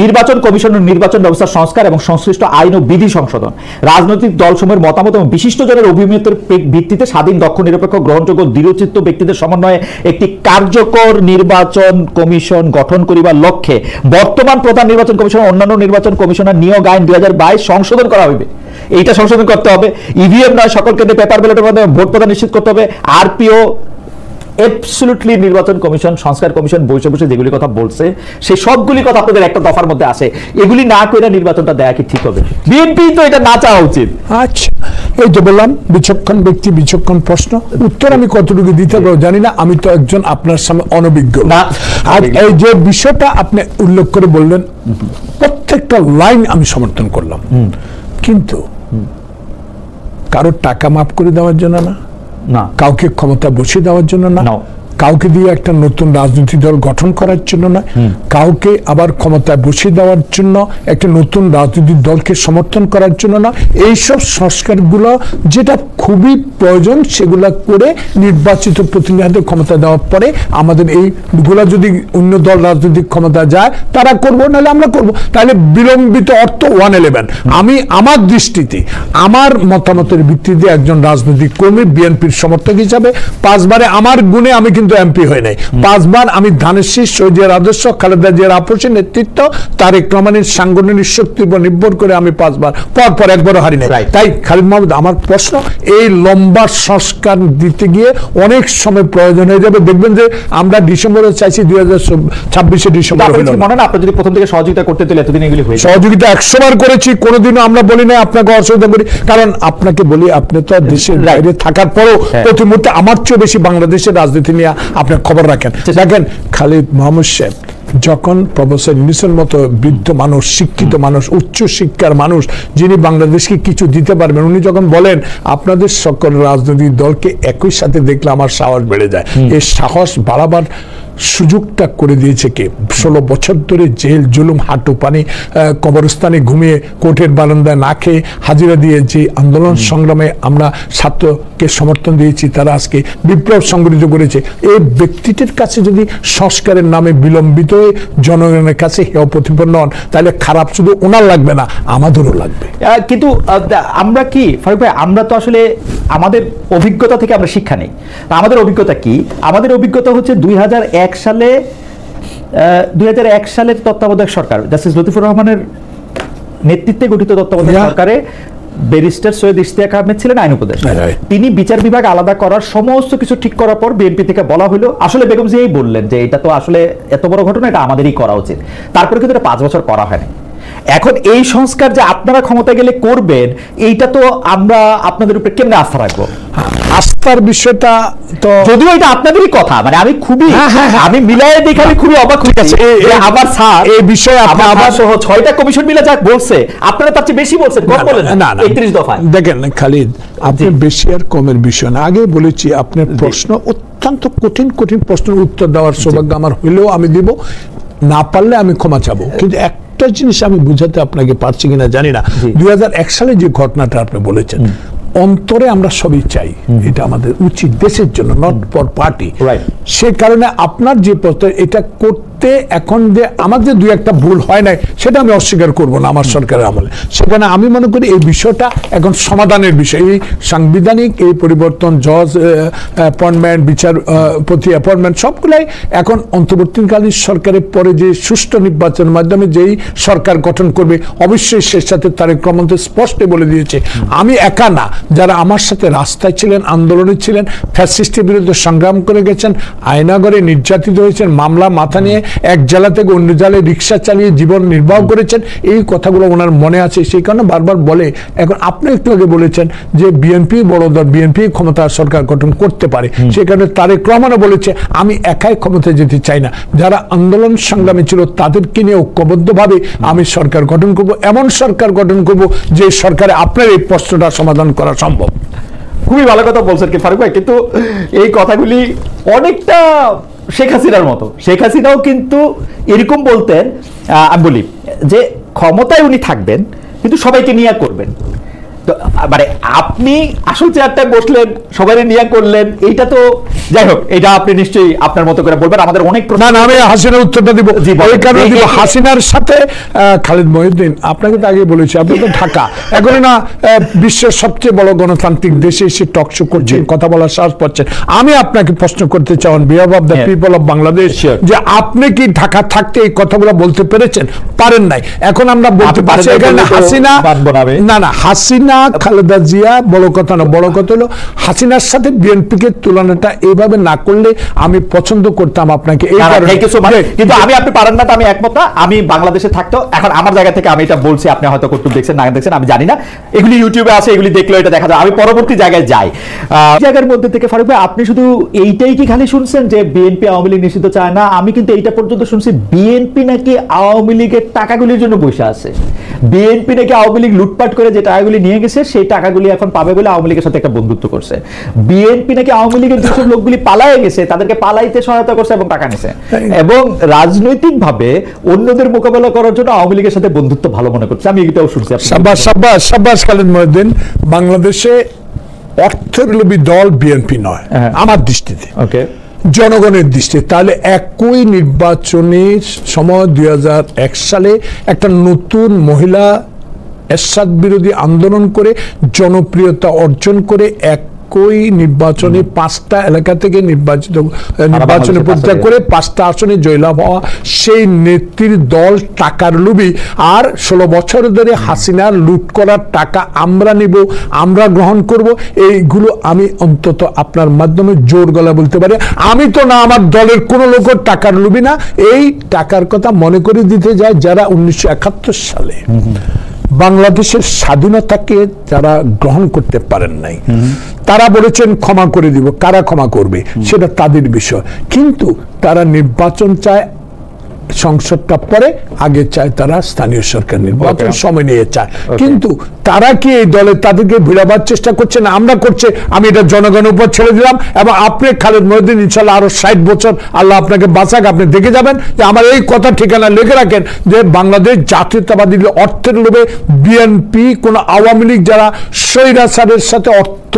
Speaker 1: নির্বাচন কমিশন ও নির্বাচন ব্যবস্থার সংস্কার এবং সংশ্লিষ্ট আইন ও বিধি সংশোধন, রাজনৈতিক দলসমূহের মতামত এবং বিশিষ্টজনের অভিমতের ভিত্তিতে স্বাধীন, দক্ষ, নিরপেক্ষ, গ্রহণযোগ্য, দৃঢ়চিত্ত ব্যক্তিদের সমন্বয়ে একটি কার্যকর নির্বাচন কমিশন গঠন করিবার লক্ষ্যে বর্তমান প্রধান নির্বাচন কমিশন অন্যান্য নির্বাচন কমিশনার নিয়োগ আইন 2022 সংশোধন করা হইবে। এইটা সংশোধন করতে হবে। ইভিএম নয়, সকল কেন্দ্রে পেপার ব্যালটের মাধ্যমে ভোট প্রদান নিশ্চিত করতে হবে। আরপিও অ্যাবসলিউটলি নির্বাচন কমিশন, সংস্কার কমিশন বসে বসে যেগুলি কথা বলছে সেই সবগুলি কথা আপনাদের একটা দফার মধ্যে আসে। এগুলি না করে নির্বাচনটা দেয়া কি ঠিক হবে? বিএনপি তো এটা না চাওয়া উচিত।
Speaker 2: আচ্ছা, এই যে বললাম বিচক্ষণ ব্যক্তি, বিচক্ষণ প্রশ্ন, উত্তর আমি কতটুকু দিতে পারবো জানি না, আমি তো একজন আপনার সামনে অনভিজ্ঞ না। আর এই যে বিষয়টা আপনি উল্লেখ করে বললেন, প্রত্যেকটা লাইন আমি সমর্থন করলাম, কিন্তু কারোর টাকা মাফ করে দেওয়ার জন্য না, কাউকে ক্ষমতা বসিয়ে দেওয়ার জন্য না, কাউকে দিয়ে একটা নতুন রাজনৈতিক দল গঠন করার জন্য না, কাউকে আবার ক্ষমতায় বসিয়ে দেওয়ার জন্য একটা নতুন রাজনৈতিক দলকে সমর্থন করার জন্য না। এইসব সংস্কারগুলো যেটা খুবই প্রয়োজন সেগুলা করে নির্বাচিত প্রতিনিধিদের ক্ষমতা দেওয়ার পরে আমাদের এইগুলা যদি অন্য দল রাজনৈতিক ক্ষমতা যায় তারা করবো, নাহলে আমরা করবো। তাহলে বিলম্বিত অর্থ 111। আমি আমার দৃষ্টিতে, আমার মতামতের ভিত্তিতে একজন রাজনৈতিক কর্মী, বিএনপির সমর্থক হিসাবে 5 বারে আমার গুণে আমি কিন্তু এমপি হয় নাই, 5 বার আমি ধানের শীষ, শহীদ জিয়ার আদর্শ, খালেদা জিয়ার আপসী নেতৃত্ব, তারেক রহমানের সাংগঠনিক শক্তির উপর নির্ভর করে আমি 5 বার পর একবারও হারি নাই। তাই খালিদ মাহমুদ, আমার প্রশ্ন, এই লম্বা সংস্কার দিতে গিয়ে অনেক সময় প্রয়োজন হয়ে যাবে। দেখবেন যে আমরা ডিসেম্বরে চাইছি 2026 ডিসেম্বর হলো না।
Speaker 1: মনে না আপনি যদি প্রথম থেকে সহযোগিতা করতে দিলে এতদিন এগুলি হয়েছে।
Speaker 2: সহযোগিতা 100 বার করেছি, কোনোদিনও আমরা বলি না আপনাকে অসুবিধা করি, কারণ আপনাকে বলি আপনি তো দেশের বাইরে থাকার পরও প্রতি মুহূর্তে আমার চেয়ে বেশি বাংলাদেশের রাজনীতি নিয়ে আপনি খবর রাখেন। দেখেন খালিদ মাহমুদ সাহেব যখন প্রফেসর ইউনূসের মতো বৃদ্ধ মানুষ, শিক্ষিত মানুষ, উচ্চ শিক্ষার মানুষ, যিনি বাংলাদেশকে কিছু দিতে পারবেন, উনি যখন বলেন আপনাদের সকল রাজনৈতিক দলকে একই সাথে দেখলে আমার সাহস বেড়ে যায়, এই সাহস বাড়াবার সুযোগটা করে দিয়েছে কে? 16 বছর ধরে জেল জুলুম, হাঁটু পানি, কবরস্থানে ঘুমিয়ে, কোর্টের বারান্দায় না খেয়ে হাজিরা দিয়ে যে আন্দোলন সংগ্রামে আমরা ছাত্রকে সমর্থন দিয়েছি, তারা আজকে বিপ্লব সংগঠিত করেছে। এই ব্যক্তিটির কাছে যদি সংস্কারের নামে বিলম্বিত হয়ে জনগণের কাছে হেয় প্রতিপন্ন হন, তাহলে খারাপ শুধু ওনার লাগবে না, আমাদেরও লাগবে।
Speaker 1: কিন্তু আমরা কি ফারুক ভাই, আমরা তো আসলে আমাদের অভিজ্ঞতা থেকে আমরা শিক্ষা নেই। আমাদের অভিজ্ঞতা কি? আমাদের অভিজ্ঞতা হচ্ছে 2001 সালের তত্ত্বাবধায়ক সরকার, জাস্টিস লতিফুর রহমানের নেতৃত্বে গঠিত তত্ত্বাবধায়ক সরকারে ব্যারিস্টার সৈয়দ ইশতিয়াক আহমেদ ছিলেন আইন উপদেষ্টা। তিনি বিচার বিভাগ আলাদা করার সমস্ত কিছু ঠিক করার পর বিএনপি থেকে বলা হলো, আসলে বেগম জিয়াই বললেন যে এটা তো আসলে এত বড় ঘটনা, এটা আমাদেরই করা উচিত। তারপরে কিন্তু এটা 5 বছর করা হয়নি। এখন এই সংস্কার যে আপনারা ক্ষমতা গেলে করবেন, এইটা তো আমরা আপনাদের উপরে কেমনে আস্থা রাখবো?
Speaker 2: আস্থার বিষয়টা তো
Speaker 1: যদিও এটা আপনাদেরই কথা, মানে আমি খুবই আমি মিলায়ে দেখে আমি খুবই অবাক হয়ে গেছি। আবার স্যার এই বিষয়ে আপনি আবার সহ 6টা কমিশন মিলে যা বলছে, আপনারা তার চেয়ে বেশি বলছেন, কম বলেন না। 31 দফায়
Speaker 2: দেখেন খালিদ, আপনি বেশি আর কমের বিষয় না। আগে বলেছি আপনার প্রশ্ন অত্যন্ত কঠিন কঠিন প্রশ্নের উত্তর দেওয়ার সৌভাগ্য আমার হইলেও আমি দেব, না পারলে আমি ক্ষমা চাবো। কিন্তু একটা জিনিস আমি বুঝাতে আপনাকে পারছি কিনা জানি না, 2001 সালে যে ঘটনাটা আপনি বলেছেন, অন্তরে আমরা সবই চাই এটা আমাদের উচিত দেশের জন্য, নট ফর পার্টি। সে কারণে আপনার যে প্রশ্ন, এটা করতে এখন যে আমাদের 2-1টা ভুল হয় নাই সেটা আমি অস্বীকার করব না আমার সরকারের আমলে। সেখানে আমি মনে করি এই বিষয়টা এখন সমাধানের বিষয়। এই সাংবিধানিক এই পরিবর্তন, জজ অ্যাপয়েন্টমেন্ট, বিচারপতি অ্যাপয়েন্টমেন্ট, সবগুলাই এখন অন্তর্বর্তীকালীন সরকারের পরে যে সুষ্ঠু নির্বাচনের মাধ্যমে যেই সরকার গঠন করবে, অবশ্যই সে সাথে তারেক রহমান স্পষ্ট বলে দিয়েছে, আমি একা না, যারা আমার সাথে রাস্তায় ছিলেন, আন্দোলনে ছিলেন, ফ্যাসিস্টের বিরুদ্ধে সংগ্রাম করে গেছেন, আয়নাগরে নির্যাতিত হয়েছেন, মামলা মাথা নিয়ে এক জেলা থেকে অন্য জেলায় রিক্সা চালিয়ে জীবন নির্বাহ করেছেন, এই কথাগুলো ওনার মনে আছে। সেই কারণে বারবার বলে। এখন আপনি একটু আগে বলেছেন যে বিএনপি বড় দল, বিএনপি ক্ষমতা সরকার গঠন করতে পারে, সেই কারণে তারেক রহমানও বলেছে আমি একাই ক্ষমতায় যেতে চাই না, যারা আন্দোলন সংগ্রামে ছিল তাদেরকে নিয়ে ঐক্যবদ্ধভাবে আমি সরকার গঠন করব, এমন সরকার গঠন করব যে সরকারে আপনার এই প্রশ্নটা সমাধান করা সম্ভব।
Speaker 1: খুবই ভালো কথা বলছেন কি ফারুক ভাই, কিন্তু এই কথাগুলি অনেকটা শেখ হাসিনার মতো। শেখ হাসিনাও কিন্তু এরকম বলতেন, আমি বলি যে ক্ষমতায় উনি থাকবেন কিন্তু সবাইকে নিয়ে করবেন। তো মানে আপনি আসল চেয়ারটায় বসলেন, সবাই নিয়ে করলেন, এইটা তো যাই হোক, এটা আপনি নিশ্চয়ই আপনার মতো করে বলবেন। আমাদের অনেক প্রশ্ন,
Speaker 2: না আমি হাসিনার উত্তরটা দিব, এই কারণে দিব, হাসিনার সাথে খালিদ মহিউদ্দিন, আপনাকে তো আগে বলেছি, আপনি তো ঢাকা এখন না বিশ্বের সবচেয়ে বড় গণতান্ত্রিক দেশে এসে টক শো করছেন, কথা বলার সাহস পাচ্ছেন। আমি আপনাকে প্রশ্ন করতে চাই on behalf of the people of Bangladesh, যে আপনি কি ঢাকা থাকতে এই কথাগুলো বলতে পেরেছেন? পারেন নাই। এখন আমরা বলতে পারছি এখানে হাসিনা, না হাসিনা, খালেদা জিয়া, বড় কথা না, বড় কথা হলো হাসিনার সাথে বিএনপিকে তুলনাটা এইভাবে না করলে আমি পছন্দ করতাম আপনাকে।
Speaker 1: কিন্তু আমি আপনি পারেন না, আমি একমত না। আমি বাংলাদেশে থাকতো, এখন আমার জায়গা থেকে আমি এটা বলছি, আপনি হয়তো কতটুকু দেখছেন না দেখছেন আমি জানি না, এগুলি ইউটিউবে আছে, এগুলি দেখলে এটা দেখা যায়। আমি পরবর্তী জায়গায় যাই। জায়গার মধ্যে থেকে ফারুক ভাই, আপনি শুধু এইটাই কি খালি শুনছেন যে বিএনপি আওয়ামী লীগ নিষিদ্ধ চায় না? আমি কিন্তু এইটা পর্যন্ত শুনছি বিএনপি নাকি আওয়ামী লীগের টাকাগুলির জন্য বসে আছে। বিএনপি নাকি আওয়ামী লীগ লুটপাট করে যে টাকাগুলি নিয়ে গেছে, সেই টাকাগুলি এখন পাবে বলে আওয়ামী লীগের সাথে একটা বন্ধুত্ব করছে। বিএনপি নাকি আওয়ামী লীগের যেসব লোকগুলি পালায়ে গেছে তাদেরকে পালাইতে সহায়তা করছে এবং টাকা নিছে, এবং রাজনৈতিকভাবে অন্যদের মোকাবেলা করার জন্য আওয়ামী লীগের সাথে বন্ধুত্ব ভালো মনে করছে। আমি এটাও শুনছি।
Speaker 2: সাব্বাস খালিদ মহিউদ্দিন, বাংলাদেশে অর্থের লোভী দল বিএনপি নয় আমার দৃষ্টিতে, জনগণের দৃষ্টিতে। তাহলে একই নির্বাচনের সময় 2001 সালে একটা নতুন মহিলা এরশাদ বিরোধী আন্দোলন করে জনপ্রিয়তা অর্জন করে এক একই নির্বাচনে 5টা এলাকা থেকে নির্বাচনে প্রতিষ্ঠা করে 5টা আসনে জয়লাভ হওয়া সেই নেত্রীর দল টাকার লোভী, আর 16 বছর ধরে হাসিনার লুট করার টাকা আমরা নিব, আমরা গ্রহণ করব, এইগুলো আমি অন্তত আপনার মাধ্যমে জোর গলা বলতে পারি। আমি তো না, আমার দলের কোনো লোকের টাকার লোভী না। এই টাকার কথা মনে করে দিতে যায় যারা 1971 সালে বাংলাদেশের স্বাধীনতাকে যারা গ্রহণ করতে পারেন নাই, তারা বলেছেন ক্ষমা করে দিব। কারা ক্ষমা করবে সেটা তাদের বিষয়, কিন্তু তারা নির্বাচন চায়, সংসদটা পরে, আগে চায় তারা স্থানীয় সরকার নির্বাচন সময় নিয়ে চায়। কিন্তু তারা কি এই দলে তাদেরকে ভিড়াবার চেষ্টা করছে না? আমরা করছে। আমি এটা জনগণের উপর ছেড়ে দিলাম, এবং আপনি খালেদ মহিউদ্দিন ইনশাল্লাহ আরো 60 বছর আল্লাহ আপনাকে বাঁচাক, আপনি দেখে যাবেন যে আমার এই কথা ঠিকানা লিখে রাখেন যে বাংলাদেশ জাতীয়তাবাদী অর্থের লোভে বিএনপি, কোন আওয়ামী লীগ যারা স্বৈরাচারের সাথে অর্থ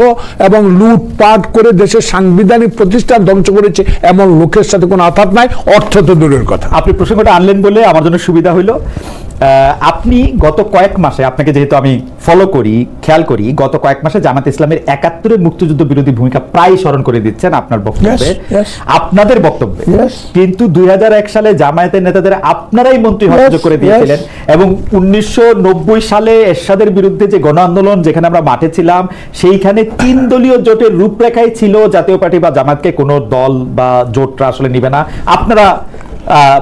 Speaker 2: এবং লুটপাট করে দেশের সাংবিধানিক প্রতিষ্ঠান ধ্বংস করেছে এমন লোকের সাথে কোনো আঘাত নাই, অর্থ তো দূরের কথা।
Speaker 1: আপনি প্রসঙ্গটা আনলেন বলে আমার জন্য সুবিধা হইলো। আপনি গত কয়েক মাসে, আপনাকে যেহেতু আমি ফলো করি, খেয়াল করি, গত কয়েক মাসে জামাত ইসলামের 71-এর মুক্তিযুদ্ধ বিরোধী ভূমিকা প্রায় স্মরণ করে দিচ্ছেন আপনার বক্তব্যে, আপনাদের বক্তব্যে। কিন্তু 2001 সালে জামায়াতের নেতাদের আপনারাই মন্ত্রী হস্ত করে দিয়েছিলেন, এবং 1990 সালে এরশাদের বিরুদ্ধে যে গণ আন্দোলন, যেখানে আমরা মাঠে ছিলাম, সেইখানে 3 দলীয় জোটের রূপরেখাই ছিল জাতীয় পার্টি বা জামাতকে কোনো দল বা জোটরা আসলে নিবে না, আপনারা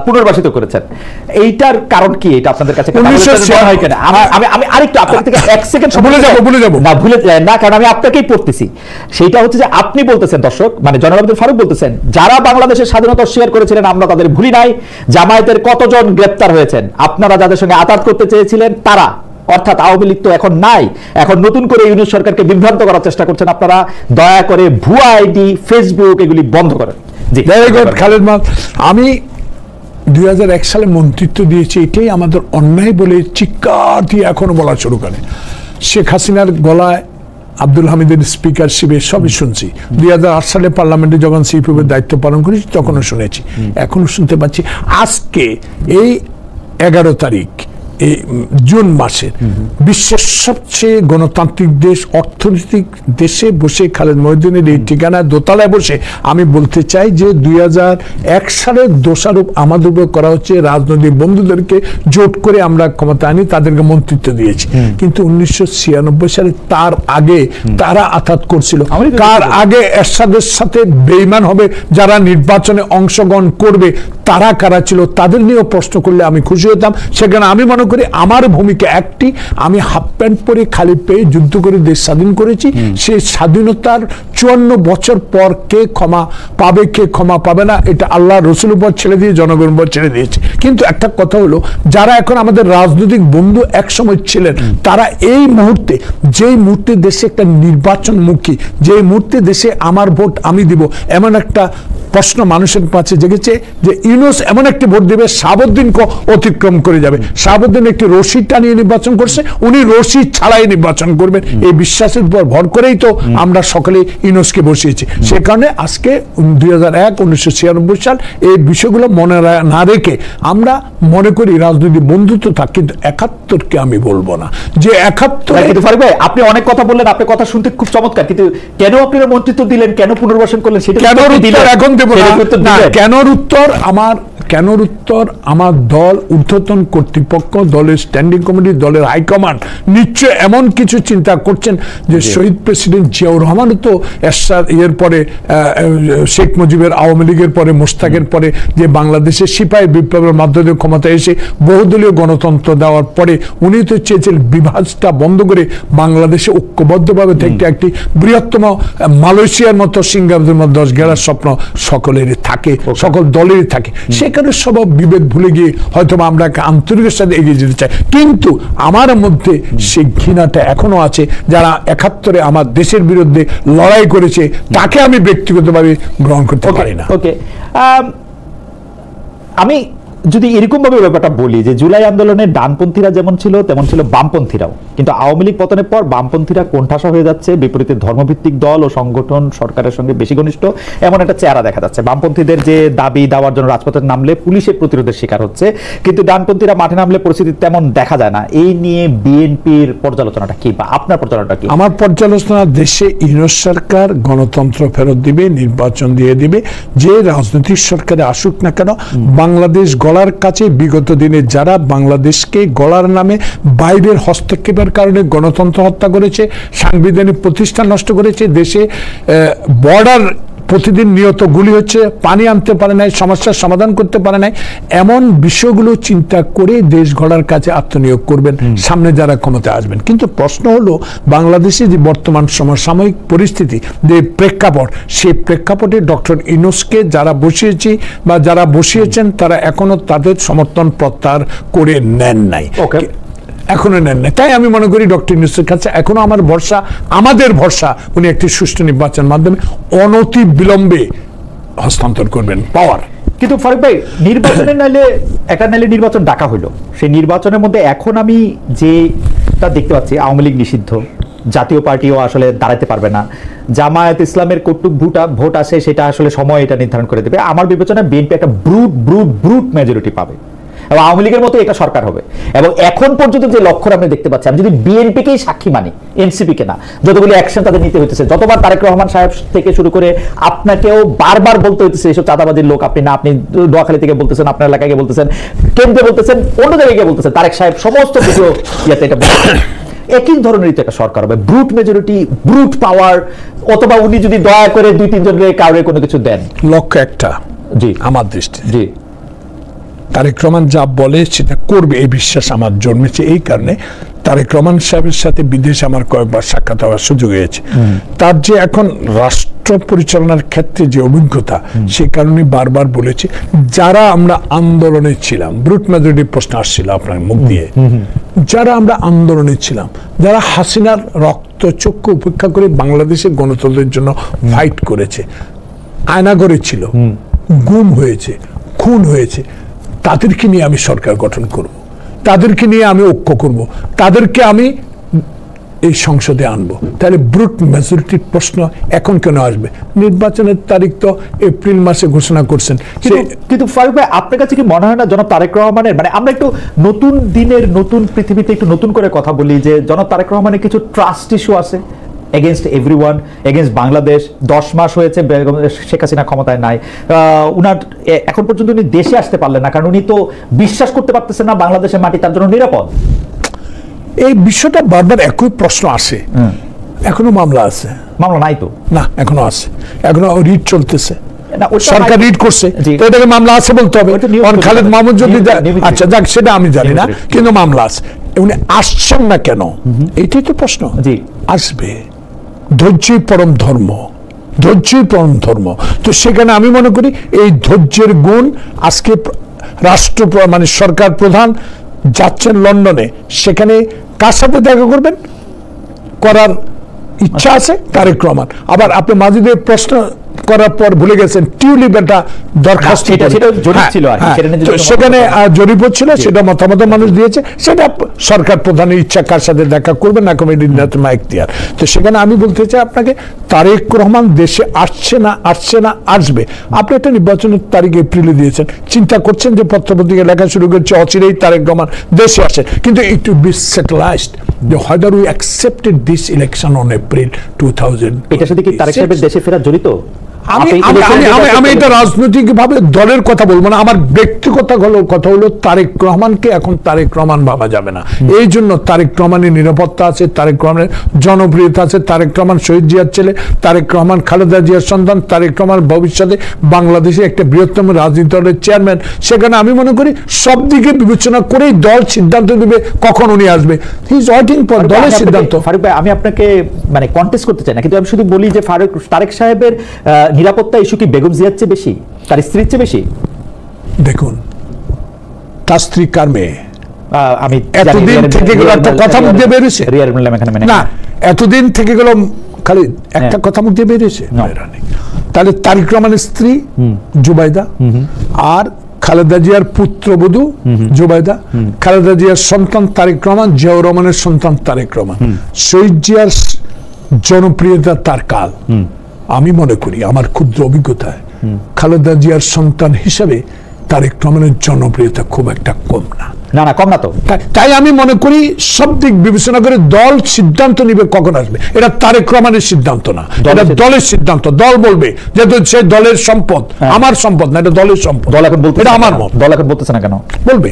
Speaker 1: পুনর্বাসিত করেছেন। এইটার কারণ কি? এটা আপনাদের কাছে হয় কেন? আমি আরেকটু আপনার থেকে 1 সেকেন্ড ভুলে যাব না, কারণ আমি আপনাকেই পড়তেছি। সেইটা হচ্ছে যে আপনি বলতেছেন, দর্শক মানে জনাব আব্দুল ফারুক বলতেছেন, যারা বাংলাদেশের স্বাধীনতা অস্বীকার করেছিলেন আমরা তাদের ভুলি নাই। জামায়াতের কতজন গ্রেপ্তার হয়েছেন, আপনারা যাদের সঙ্গে আঘাত করতে চেয়েছিলেন তারা, অর্থাৎ আওয়ামী লীগ তো এখন নাই, এখন নতুন করে ইউনূস সরকারকে বিভ্রান্ত করার চেষ্টা করছেন আপনারা। দয়া করে ভুয়া আইডি, ফেসবুক এগুলি বন্ধ করেন। জি
Speaker 2: খালেদ মাহমুদ, আমি 2001 সালে মন্ত্রিত্ব দিয়েছি, এটাই আমাদের অন্যায় বলে চিৎকার দিয়ে এখনো বলা শুরু করে। শেখ হাসিনার গলায় আব্দুল হামিদের স্পিকারশিপে সবই শুনছি। 2008 সালে পার্লামেন্টে যখন সিপিএর দায়িত্ব পালন করেছি তখনও শুনেছি, এখনো শুনতে পাচ্ছি। আজকে এই 11 তারিখ এই জুন মাসে বিশ্বের সবচেয়ে গণতান্ত্রিক দেশ, অর্থনৈতিক দেশে বসে খালেদ মহিউদ্দিনের এই ঠিকানায় দোতলায় বসে আমি বলতে চাই যে 2001 সালের দোষারোপ আমাদের উপর করা হচ্ছে। রাজনৈতিক বন্ধুদেরকে জোট করে আমরা ক্ষমতা আনি, তাদেরকে মন্ত্রিত্ব দিয়েছি, কিন্তু 1996 সালে তার আগে তারা আঘাত করছিল। কার আগে এরশাদের সাথে বেঈমান হবে যারা নির্বাচনে অংশগ্রহণ করবে, তারা কারা ছিল তাদের নিয়েও প্রশ্ন করলে আমি খুশি হতাম। সেখানে আমি মনে করি আমার ভূমিকা একটি, আমি হাফ প্যান্ট পরে খালি পেয়ে যুদ্ধ করে দেশ স্বাধীন করেছি। সেই স্বাধীনতার 54 বছর পর কে ক্ষমা পাবে কে ক্ষমা পাবে না এটা আল্লাহ রসুল উপর ছেড়ে দিয়ে জনগণের উপর ছেড়ে দিয়েছে। কিন্তু একটা কথা হলো, যারা এখন আমাদের রাজনৈতিক বন্ধু একসময় ছিলেন, তারা এই মুহূর্তে, যেই মুহূর্তে দেশে একটা নির্বাচনমুখী, যে মুহূর্তে দেশে আমার ভোট আমি দিব, এমন একটা প্রশ্ন মানুষের কাছে জেগেছে যে ইউনূস এমন একটি ভোট দেবে শাহাবুদ্দিনকে অতিক্রম করে যাবে। শাহাবুদ্দিন একটি রশি টানিয়ে নির্বাচন করছে, উনি রশি ছাড়াই নির্বাচন করবেন, এই বিশ্বাসের উপর ভর করেই তো আমরা সকলে ইউনূসকে বসিয়েছি। সে কারণে আজকে 2001, 1996 সাল এই বিষয়গুলো মনে না রেখে আমরা মনে করি রাজনৈতিক বন্ধুত্ব থাক, কিন্তু 71কে আমি বলবো না যে 71।
Speaker 1: ফারুক ভাই, আপনি অনেক কথা বললেন, আপনার কথা শুনতে খুব চমৎকার, কিন্তু কেন আপনারা মন্ত্রিত্ব দিলেন, কেন পুনর্বাসন করলেন সেটা
Speaker 2: এখন কেনর উত্তর আমার দল, ঊর্ধ্বতন কর্তৃপক্ষ, দলের স্ট্যান্ডিং কমিটি, দলের হাইকমান্ড নিশ্চয় এমন কিছু চিন্তা করছেন যে শহীদ প্রেসিডেন্ট জিয়াউর রহমানও তো এরশাদ এর পরে শেখ মুজিবের, আওয়ামী লীগের পরে, মোশতাকের পরে যে বাংলাদেশের সিপাহী বিপ্লবের মাধ্যমে ক্ষমতায় এসে বহুদলীয় গণতন্ত্র দেওয়ার পরে উনি তো চেয়েছিলেন বিভাজটা বন্ধ করে বাংলাদেশে ঐক্যবদ্ধভাবে থেকে একটি বৃহত্তম মালয়েশিয়ার মতো সিঙ্গাপুরের মতো 10 গেরার স্বপ্ন সকলেরই থাকে, সকল দলেরই থাকে। সেখানে সব বিভেদ ভুলে গিয়ে হয়তো আমরা আন্তরিকের সাথে এগিয়ে যেতে চাই, কিন্তু আমার মধ্যে সেই ঘৃণাটা এখনো আছে। যারা 71-এ আমার দেশের বিরুদ্ধে লড়াই করেছে তাকে আমি ব্যক্তিগতভাবে গ্রহণ করতে পারি না।
Speaker 1: ওকে, আমি যদি এরকম ভাবে ব্যাপারটা বলি যে জুলাই আন্দোলনে ডানপন্থীরা যেমন ছিল তেমন ছিল বামপন্থীরাও, কিন্তু আওয়ামী লীগ পতনের পর বামপন্থীরা কোণঠাসা হয়ে যাচ্ছে, বিপরীতে ধর্মভিত্তিক দল ও সংগঠন সরকারের সঙ্গে বেশি ঘনিষ্ঠ, এমন একটা চেহারা দেখা যাচ্ছে। বামপন্থীদের যে দাবি দাওয়ার জন্য রাজপথে নামলে পুলিশের প্রতিরোধের শিকার হচ্ছে, কিন্তু ডানপন্থীরা মাঠে নামলে পরিস্থিতি তেমন দেখা যায় না। এই নিয়ে বিএনপির পর্যালোচনাটা কি, বা আপনার পর্যালোচনাটা কি?
Speaker 2: আমার পর্যালোচনা, দেশে ইউনূস সরকার গণতন্ত্র ফেরত দিবে, নির্বাচন দিয়ে দিবে, যে রাজনৈতিক সরকারে আসুক না কেন, বাংলাদেশ গলার কাছে বিগত দিনে যারা বাংলাদেশকে গলার নামে বাইরের হস্তক্ষেপের কারণে গণতন্ত্র হত্যা করেছে, সাংবিধানিক প্রতিষ্ঠান নষ্ট করেছে, দেশে বর্ডার প্রতিদিন নিয়ত গুলি হচ্ছে, পানি আনতে পারে নাই, সমস্যার সমাধান করতে পারে নাই, এমন বিষয়গুলো চিন্তা করে দেশ গড়ার কাছে আত্মনিয়োগ করবেন সামনে যারা ক্ষমতায় আসবেন। কিন্তু প্রশ্ন হলো, বাংলাদেশে যে বর্তমান সমসাময়িক পরিস্থিতি, যে প্রেক্ষাপট, সেই প্রেক্ষাপটে ডক্টর ইউনূসকে যারা বসিয়েছি বা যারা বসিয়েছেন তারা এখনো তাদের সমর্থন প্রত্যাহার করে নেন নাই, এখনো নেন নাই। তাই আমি মনে করি ডক্টর ইউনূসের কাছে এখনো আমার ভরসা, আমাদের ভরসা, উনি একটি সুষ্ঠু নির্বাচনের মাধ্যমে অনতি বিলম্বে হস্তান্তর করবেন পাওয়ার।
Speaker 1: কিন্তু ফারুক ভাই, নির্বাচনের নাইলে নির্বাচন ডাকা হলো, সেই নির্বাচনের মধ্যে এখন আমি যেটা দেখতে পাচ্ছি, আওয়ামী লীগ নিষিদ্ধ, জাতীয় পার্টিও আসলে দাঁড়াতে পারবে না, জামায়াত ইসলামের কটুক ভোট আসে, সেটা আসলে সময় এটা নির্ধারণ করে দেবে। আমার বিবেচনায় বিএনপি একটা ব্রুট মেজরিটি পাবে এবং আওয়ামী লীগের মতো এটা সরকার হবে। এবং এখন পর্যন্ত যে লক্ষ্য আমরা দেখতে পাচ্ছি, আমি যদি বিএনপিকেই সাক্ষী মানি, এনসিপি কে না, যতগুলো অ্যাকশন তাদের নিতে হইতেছে, যতবার তারেক রহমান সাহেব থেকে শুরু করে আপনাকেও বারবার বলতে হইতেছে এসব চাঁদাবাজির লোক আপনি না, আপনি নোয়াখালী থেকে বলতেছেন, আপনার এলাকায় বলতেছেন, কেন্দ্রে বলতেছেন, অন্য জায়গায় গিয়ে বলতেছেন, তারেক সাহেব সমস্ত কিছু ইয়াতে এটা বলতেছেন। একই ধরনের একটা সরকার হবে, ব্রুট মেজরিটি, ব্রুট পাওয়ার, অথবা উনি যদি দয়া করে 2-3 জনকে কাউরে কোনো কিছু দেন।
Speaker 2: লক্ষ্য একটা,
Speaker 1: জি
Speaker 2: আমার দৃষ্টি,
Speaker 1: জি
Speaker 2: তারেক রহমান যা বলে সেটা করবে, এই বিশ্বাস আমার জন্মেছে। এই কারণে তারেক রহমান সাহেবের সাথে বিদেশে আমার কয়েকবার সাক্ষাৎ হওয়ার সুযোগ হয়েছে। তার যে এখন রাষ্ট্র পরিচালনার ক্ষেত্রে যে অভিজ্ঞতা, সে কারণে বারবার বলেছে, যারা আমরা আন্দোলনে ছিলাম, ব্রুট মেজরিটি প্রশ্ন আসছিল আপনার মুখ দিয়ে, যারা আমরা আন্দোলনে ছিলাম, যারা হাসিনার রক্তচক্ষু উপেক্ষা করে বাংলাদেশের গণতন্ত্রের জন্য ফাইট করেছে, আয়নাঘরে ছিল, গুম হয়েছে, খুন হয়েছে, তাদেরকে নিয়ে আমি সরকার গঠন করব, তাদেরকে নিয়ে আমি ঐক্য করব, তাদেরকে আমি এই সংসদে আনবো। তাহলে ব্রুট মেজরিটির প্রশ্ন এখন কেন আসবে? নির্বাচনের তারিখ তো এপ্রিল মাসে ঘোষণা করছেন।
Speaker 1: কিন্তু ফারুক ভাই, আপনার কাছে কি মনে হয় না জনাব তারেক রহমানের, মানে আমরা একটু নতুন দিনের নতুন পৃথিবীতে একটু নতুন করে কথা বলি, যে জনাব তারেক রহমানের কিছু ট্রাস্ট ইস্যু আছে এগেনস্ট এভরিওয়ান, এগেনস্ট বাংলাদেশ। 10 মাস হয়েছে শেখ হাসিনা ক্ষমতায় নাই, উনার এখন পর্যন্ত উনি দেশে আসতে পারলেন না, কারণ উনি তো বিশ্বাস করতে পারতেছেন না বাংলাদেশের মাটি তার জন্য নিরাপদ।
Speaker 2: এই বিষয়টা বারবার একই প্রশ্ন আসে। এখনো মামলা আছে?
Speaker 1: মামলা নাই তো,
Speaker 2: না, এখনো আছে, এখনো রিট চলতেছে, সরকার রিট করছে, তো এটাকে মামলা আছে বলতে হবে। খালেদ মাহমুদ যদি, আচ্ছা যাক, সেটা আমি জানি না, কিন্তু মামলা আছে। উনি আসছেন না কেন, এইটাই তো প্রশ্ন। আসবে, ধৈর্যই পরম ধর্ম, ধৈর্যই পরম ধর্ম। তো সেখানে আমি মনে করি এই ধৈর্যের গুণ আজকে রাষ্ট্র মানে সরকার প্রধান যাচ্ছেন লন্ডনে, সেখানে কার সাথে দেখা করবেন, করার ইচ্ছা আছে তারেক রহমান। আবার আপনি মাজিদের প্রশ্ন করার পর ভুলে গেছেন টিউলিপ একটা দরখাস্ত, সেখানে জরিপ হচ্ছিল, সেটা মতামত মানুষ দিয়েছে, সেটা সরকার প্রধানের ইচ্ছা, কার সাথে দেখা করবেন না কমিটির এখতিয়ার। তো সেখানে আমি বলতে চাই আপনাকে, তারেক রহমান দেশে আসছে না আসবে। আপনি একটা নির্বাচনের তারিখ এপ্রিলে দিয়েছেন, চিন্তা করছেন যে পত্রপত্রিকা লেখা শুরু করছে অচিরেই তারেক রহমান দেশে আসে, কিন্তু একটু বি সেটেলাইজড যে whether we accepted this election on April 2000।
Speaker 1: এটার সাথে কি তারেক সাহেবের দেশে ফেরা জড়িত?
Speaker 2: আমি এটা রাজনৈতিক ভাবে দলের কথা বলবো না, আমার ব্যক্তিগত কথা হলো তারেক রহমানকে এখন তারেক রহমান ভাবা যাবে না। এই জন্য তারেক রহমানের নিরাপত্তা আছে, তারেক রহমানের জনপ্রিয়তা আছে, তারেক রহমান শহীদ জিয়ার ছেলে, তারেক রহমান খালেদা জিয়ার সন্তান, তারেক রহমান ভবিষ্যতে বাংলাদেশের একটা বৃহত্তম রাজনৈতিক দলের চেয়ারম্যান। সেখানে আমি মনে করি সব দিকে বিবেচনা করেই দল সিদ্ধান্ত দেবে কখন উনি আসবে। হি ইজ ওয়েটিং ফর দলের সিদ্ধান্ত।
Speaker 1: ফারুক ভাই, আমি আপনাকে মানে কন্টেস্ট করতে চাই না, কিন্তু আমি শুধু বলি যে তারেক সাহেবের নিরাপত্তা ইস্যু কি বেগম জিয়ার চেয়ে বেশি, তার স্ত্রীর চেয়ে বেশি?
Speaker 2: দেখুন, তার স্ত্রী কার মেয়ে?
Speaker 1: আমি
Speaker 2: এতদিন থেকে গেল একটা কথা মুখ দিয়ে বেরিয়েছে না, এতদিন থেকে গেল খালি একটা কথা মুখ দিয়ে বেরিয়েছে। তাহলে তারেক রহমানের স্ত্রী জুবাইদা আর খালেদা জিয়ার পুত্রবধূ জুবাইদা, খালেদা জিয়ার সন্তান তারেক রহমান, জিয়াউর রহমানের সন্তান তারেক রহমান, শহীদ জিয়ার জনপ্রিয়তা তার কাল। আমি মনে করি আমার ক্ষুদ্র অভিজ্ঞতায় খালেদা জিয়ার সন্তান হিসাবে তারেক রহমানের জনপ্রিয়তা খুব একটা কম না।
Speaker 1: না কম না তো।
Speaker 2: তাই আমি মনে করি সব দিক বিবেচনা করে দল সিদ্ধান্ত নিবে কখন আসবে, এটা তারেক রহমানের সিদ্ধান্ত না, এটা দলের সিদ্ধান্ত। দল বলবে যেহেতু সে দলের সম্পদ, আমার সম্পদ না, এটা দলের সম্পদ।
Speaker 1: দল এখন বলতে,
Speaker 2: এটা আমার মত।
Speaker 1: দল এখন বলতেছে না কেন?
Speaker 2: বলবে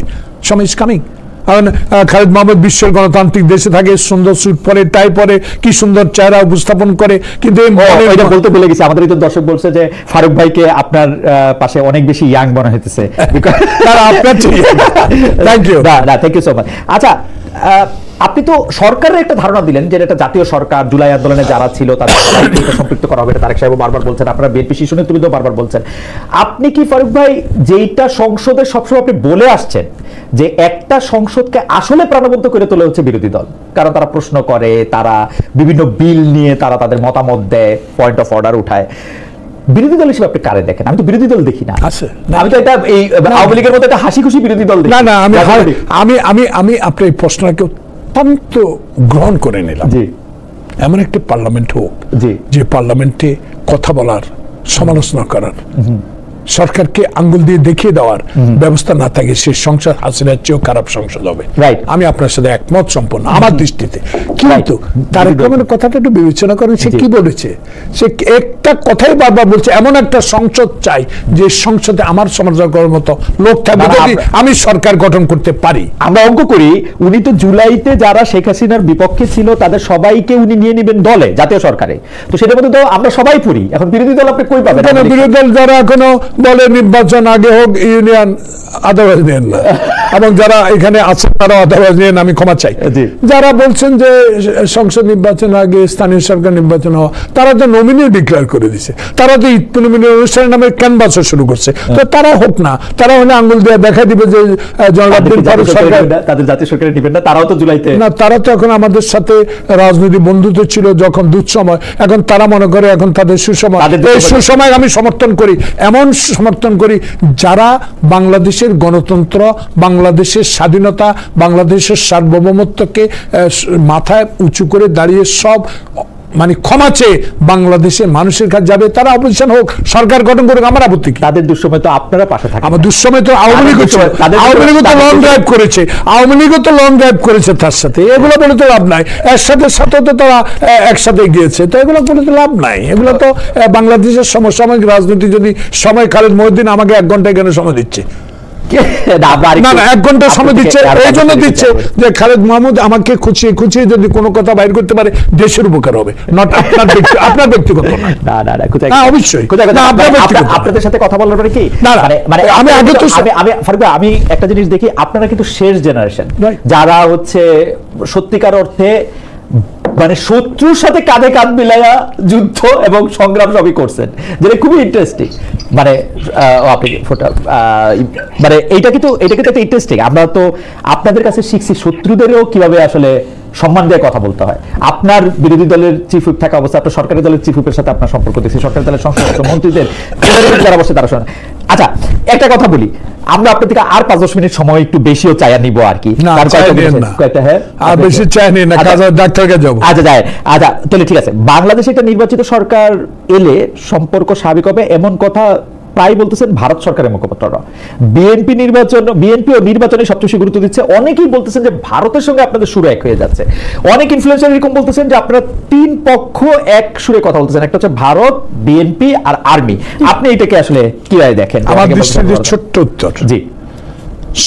Speaker 2: সময় ইজ কামিং। কারণ খালেদ মাহমুদ বিশ্বের গণতান্ত্রিক দেশে থাকে, সুন্দর স্যুট পরে, টাই পরে, কি সুন্দর চেহারা উপস্থাপন করে, কিন্তু
Speaker 1: এটা বলতে ভুলে গেছি, আমাদের তো দর্শক বলছে যে ফারুক ভাইকে আপনার পাশে অনেক বেশি ইয়াং মনে হইতেছে।
Speaker 2: আপনার thank you,
Speaker 1: thank you so much. আচ্ছা, আপনি তো সরকারের একটা ধারণা দিলেন যে এটা জাতীয় সরকার, জুলাই আন্দোলনে যারা ছিল তাদের সম্পৃক্ত করা হবে, তারেক সাহেব বারবার বলছেন, আপনারা বিএনপি শীর্ষ নেতৃবৃন্দ বারবার বলছেন। আপনি কি ফারুক ভাই যেইটা সংসদে সবসময় আপনি বলে আসছেন যে একটা সংসদকে আসলে প্রাণবন্ত করে তোলে হচ্ছে বিরোধী দল, কারণ তারা প্রশ্ন করে, তারা বিভিন্ন বিল নিয়ে তারা তাদের মতামত দেয়, পয়েন্ট অফ অর্ডার উঠায়, বিরোধী দল হিসেবে আপনি কারে দেখেন? আমি তো বিরোধী দল দেখি না। আমি তো এটা এই আওয়ামী লীগের মতো একটা হাসি খুশি বিরোধী দল দেখি।
Speaker 2: না আমি আপনার এই প্রশ্নটাকে অত্যন্ত গ্রহণ করে নিলাম। এমন একটি পার্লামেন্ট হোক যে পার্লামেন্টে কথা বলার, সমালোচনা করার, সরকারকে আঙ্গুল দিয়ে দেখিয়ে দেওয়ার ব্যবস্থা না থাকে, সে সংসদ হাসিনার চেয়েও খারাপ সংসদ হবে। আমি আপনার সাথে একমত সম্পন্ন আমার দৃষ্টিতে। কিন্তু তারেক রহমানের কথাটা একটু বিবেচনা করেন, সে কি বলেছে? সে একটা কথাই বারবার বলছে, এমন একটা সংসদ চাই যে সংসদে আমার সমালোচনা করার মতো লোক থাকবে, যদি আমি সরকার গঠন করতে পারি।
Speaker 1: আমরা অঙ্ক করি, উনি তো জুলাইতে যারা শেখ হাসিনার বিপক্ষে ছিল তাদের সবাইকে উনি নিয়ে নেবেন দলে, জাতীয় সরকারে। তো সেটার মধ্যে তো আমরা সবাই পড়ি। এখন বিরোধী দল আপনি কই পাবেন?
Speaker 2: বিরোধী দল যারা এখনো বলে নির্বাচন আগে হোক, ইউনিয়ন আদারওয়াইজ নেন না, এবং যারা এখানে আছেন তারা আদারওয়াইজ নেন, আমি ক্ষমা চাই। যারা বলছেন যে সংসদ নির্বাচন আগে স্থানীয় সরকার নির্বাচন হওয়া, তারা তো নমিনি ডিক্লেয়ার করে দিছে, তারা তো ঈদ নমিনি অনুষ্ঠানের নামে ক্যানভাসও শুরু করছে। তো তারা হোক না, তারা হলে আঙ্গুল দিয়ে দেখা দিবে যে
Speaker 1: তাদের জাতীয় সরকারে দিবেন না, তারাও তো জুলাইতে
Speaker 2: না, তারা তো এখন আমাদের সাথে রাজনীতি বন্ধুত্ব ছিল যখন দুঃসময়, এখন তারা মনে করে এখন তাদের সুসময়। এই সুসময় আমি সমর্থন করি, এমন সমর্থন করি যারা বাংলাদেশের গণতন্ত্র, বাংলাদেশের স্বাধীনতা, বাংলাদেশের সার্বভৌমত্বকে মাথায় উঁচু করে দাঁড়িয়ে সব মানে ক্ষমা চেয়ে বাংলাদেশের মানুষের কাছে যাবে। তারা অপোজিশন হোক, সরকার গঠন করুক, আমার আপত্তি কি?
Speaker 1: তাদের দুঃসময় তো আপনারা পাশে থাকেন।
Speaker 2: আমার দুঃসময় তো আওয়ামী লীগ তো লং ড্রাইভ করেছে, আওয়ামী লীগও তো লং ড্রাইভ করেছে তার সাথে। এগুলো বলে তো লাভ নাই, এর সাথে তো তারা একসাথে গিয়েছে, তো এগুলো বলে তো লাভ নাই। এগুলো তো বাংলাদেশের সমসাময়িক রাজনীতি। যদি সময় খালেদ মহিউদ্দিন আমাকে 1 ঘন্টা এখানে সময় দিচ্ছে, না 1 ঘন্টা সময় দিচ্ছে, এই জন্য দিচ্ছে যে খালেদ মাহমুদ আমাকে খুঁচিয়ে খুঁচিয়ে যদি কোনো কথা বাইর করতে পারে দেশের উপকার হবে, নট আপনার ব্যক্তিগত না। অবশ্যই
Speaker 1: আপনাদের সাথে কথা বলার পরে কি মানে আমি একটা জিনিস দেখি, আপনারা কিন্তু শেষ জেনারেশন যারা হচ্ছে সত্যিকার অর্থে মানে শত্রুর সাথে কাঁধে কাঁধ মিলাইয়া যুদ্ধ এবং সংগ্রাম সবই করছেন, যেটা খুবই ইন্টারেস্টিং। মানে আপনি মানে এটা কিন্তু একটা ইন্টারেস্টিং। আমরা তো আপনাদের কাছে শিখছি শত্রুদেরও কিভাবে আসলে সম্মান দিয়ে কথা বলতে হয়। আপনার বিরোধী দলের চিফ হুইপ থাকা অবস্থা, আপনার সরকারি দলের চিফ হুইপের সাথে আপনার সম্পর্ক দেখছি, সরকারি দলের সংসদ মন্ত্রীদের যারা বসে তারা শোনেন। আচ্ছা, একটা কথা বলি, আমরা আপনার থেকে আর 5-10 মিনিট সময় একটু বেশিও চাইয়া নিব আর কি। আচ্ছা তাহলে ঠিক আছে। বাংলাদেশে একটা নির্বাচিত সরকার এলে সম্পর্ক স্বাভাবিক হবে এমন কথা প্রায় বলতেছেন ভারত সরকারের মুখপাত্ররা। বিএনপি ও নির্বাচনে সবচেয়ে গুরুত্ব দিচ্ছে। অনেকেই বলতেছেন যে ভারতের সঙ্গে আপনাদের সুর এক হয়ে যাচ্ছে। অনেক ইনফ্লুয়েন্সার এরকম বলতেছেন যে আপনারা 3 পক্ষ এক সুরে কথা বলতেছেন, একটা হচ্ছে ভারত, বিএনপি আর আর্মি। আপনি এটাকে আসলে কিভাবে দেখেন?
Speaker 2: আমার দৃষ্টিতে ছোট্ট উত্তর, জি,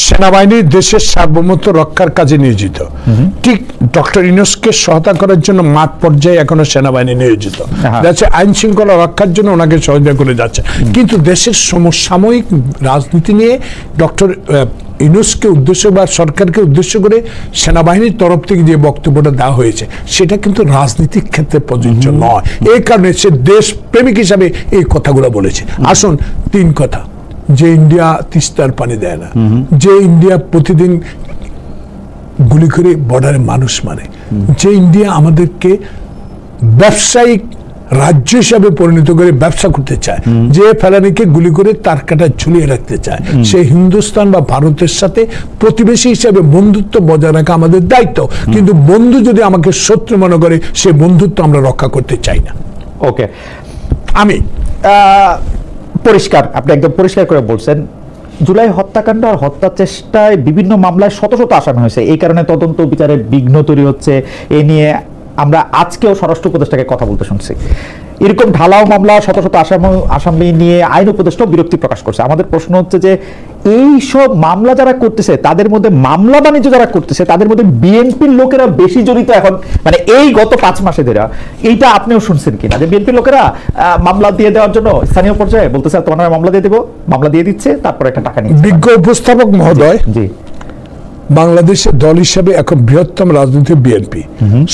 Speaker 2: সেনাবাহিনী দেশের সার্বভৌমত্ব রক্ষার কাজে নিয়োজিত। ঠিক ডক্টর ইউনূসকে সহায়তা করার জন্য মাঠ পর্যায়ে এখনো সেনাবাহিনী নিয়োজিত যাচ্ছে, আইন শৃঙ্খলা রক্ষার জন্য ওনাকে সহায়তা করে যাচ্ছে। কিন্তু দেশের সমসাময়িক রাজনীতি নিয়ে ডক্টর ইউনূসকে উদ্দেশ্য বা সরকারকে উদ্দেশ্য করে সেনাবাহিনীর তরফ থেকে যে বক্তব্যটা দেওয়া হয়েছে সেটা কিন্তু রাজনীতিক ক্ষেত্রে প্রযোজ্য নয়। এই কারণে সে দেশ প্রেমিক হিসাবে এই কথাগুলো বলেছে। আসুন 3 কথা, যে ইন্ডিয়া তিস্তার পানি দেয় না, যে ইন্ডিয়া প্রতিদিন গুলি করে বর্ডারে মানুষ মারে, যে ইন্ডিয়া আমাদেরকে ব্যবসায়িক রাজ্য হিসাবে পরিণত করে ব্যবসা করতে চায়, যে ফেলানিকে গুলি করে তার কাটা ঝুলিয়ে রাখতে চায়, সে হিন্দুস্তান বা ভারতের সাথে প্রতিবেশী হিসাবে বন্ধুত্ব বজায় রাখা আমাদের দায়িত্ব। কিন্তু বন্ধু যদি আমাকে শত্রু মনে করে, সে বন্ধুত্ব আমরা রক্ষা করতে চাই না।
Speaker 1: ওকে,
Speaker 2: আমি
Speaker 1: পরিষ্কার, আপনি একদম পরিষ্কার করে বলছেন, জুলাই হত্যাকাণ্ড আর হত্যা চেষ্টায় বিভিন্ন মামলায় শত শত আসামি হয়েছে, এই কারণে তদন্ত বিচারে বিঘ্ন তৈরি হচ্ছে। এ নিয়ে আমরা আজকেও স্বরাষ্ট্র উপদেষ্টাকে কথা বলতে শুনছি। এরকম ঢালাও মামলা, শত শত আসামি নিয়ে আইন উপদেষ্টাও বিরক্তি প্রকাশ করছে। আমাদের প্রশ্ন হচ্ছে যে এই সব মামলা যারা করতেছে, তাদের মধ্যে মামলা বাণিজ্য যারা করতেছে, তাদের মধ্যে বিএনপির লোকেরা বেশি জড়িত এখন, মানে এই গত 5 মাসে ধরে। এইটা আপনিও শুনছেন কিনা যে বিএনপির লোকেরা মামলা দিয়ে দেওয়ার জন্য স্থানীয় পর্যায়ে বলতেছে তোমার নামে মামলা দিয়ে দেবো, মামলা দিয়ে দিচ্ছে, তারপর একটা টাকা নিচ্ছে।
Speaker 2: বিজ্ঞ উপস্থাপক মহোদয়,
Speaker 1: জি,
Speaker 2: বাংলাদেশের দল হিসাবে এখন বৃহত্তম রাজনীতি বিএনপি।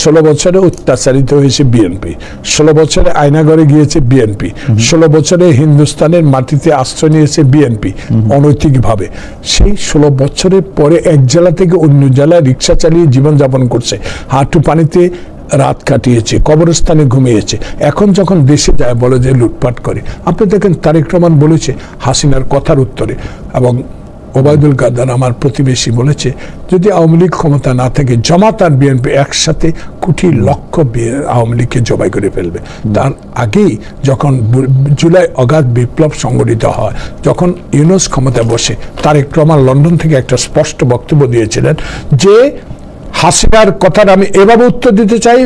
Speaker 2: 16 বছরে অত্যাচারিত হয়েছে বিএনপি, 16 বছরে আয়নাঘরে গিয়েছে বিএনপি, 16 বছরে হিন্দুস্তানের মাটিতে আশ্রয় নিয়েছে বিএনপি অনৈতিকভাবে। সেই 16 বছরের পরে এক জেলা থেকে অন্য জেলায় রিক্সা চালিয়ে জীবনযাপন করছে, হাঁটু পানিতে রাত কাটিয়েছে, কবরস্থানে ঘুমিয়েছে। এখন যখন দেশে যায় বলে যে লুটপাট করে। আপনি দেখেন তারেক রহমান বলেছে হাসিনার কথার উত্তরে, এবং ওবায়দুল কাদের আমার প্রতিবেশী বলেছে যদি আওয়ামী লীগ ক্ষমতা না থাকে, জামাত আর বিএনপি একসাথে কোটি লক্ষ আওয়ামী লীগকে জবাই করে ফেলবে। তার আগেই যখন জুলাই অগাধ বিপ্লব সংগঠিত হয়, যখন ইউনূস ক্ষমতায় বসে, তারেক রহমান লন্ডন থেকে একটা স্পষ্ট বক্তব্য দিয়েছিলেন যে হাসিনার কথার আমি এভাবে উত্তর দিতে চাই,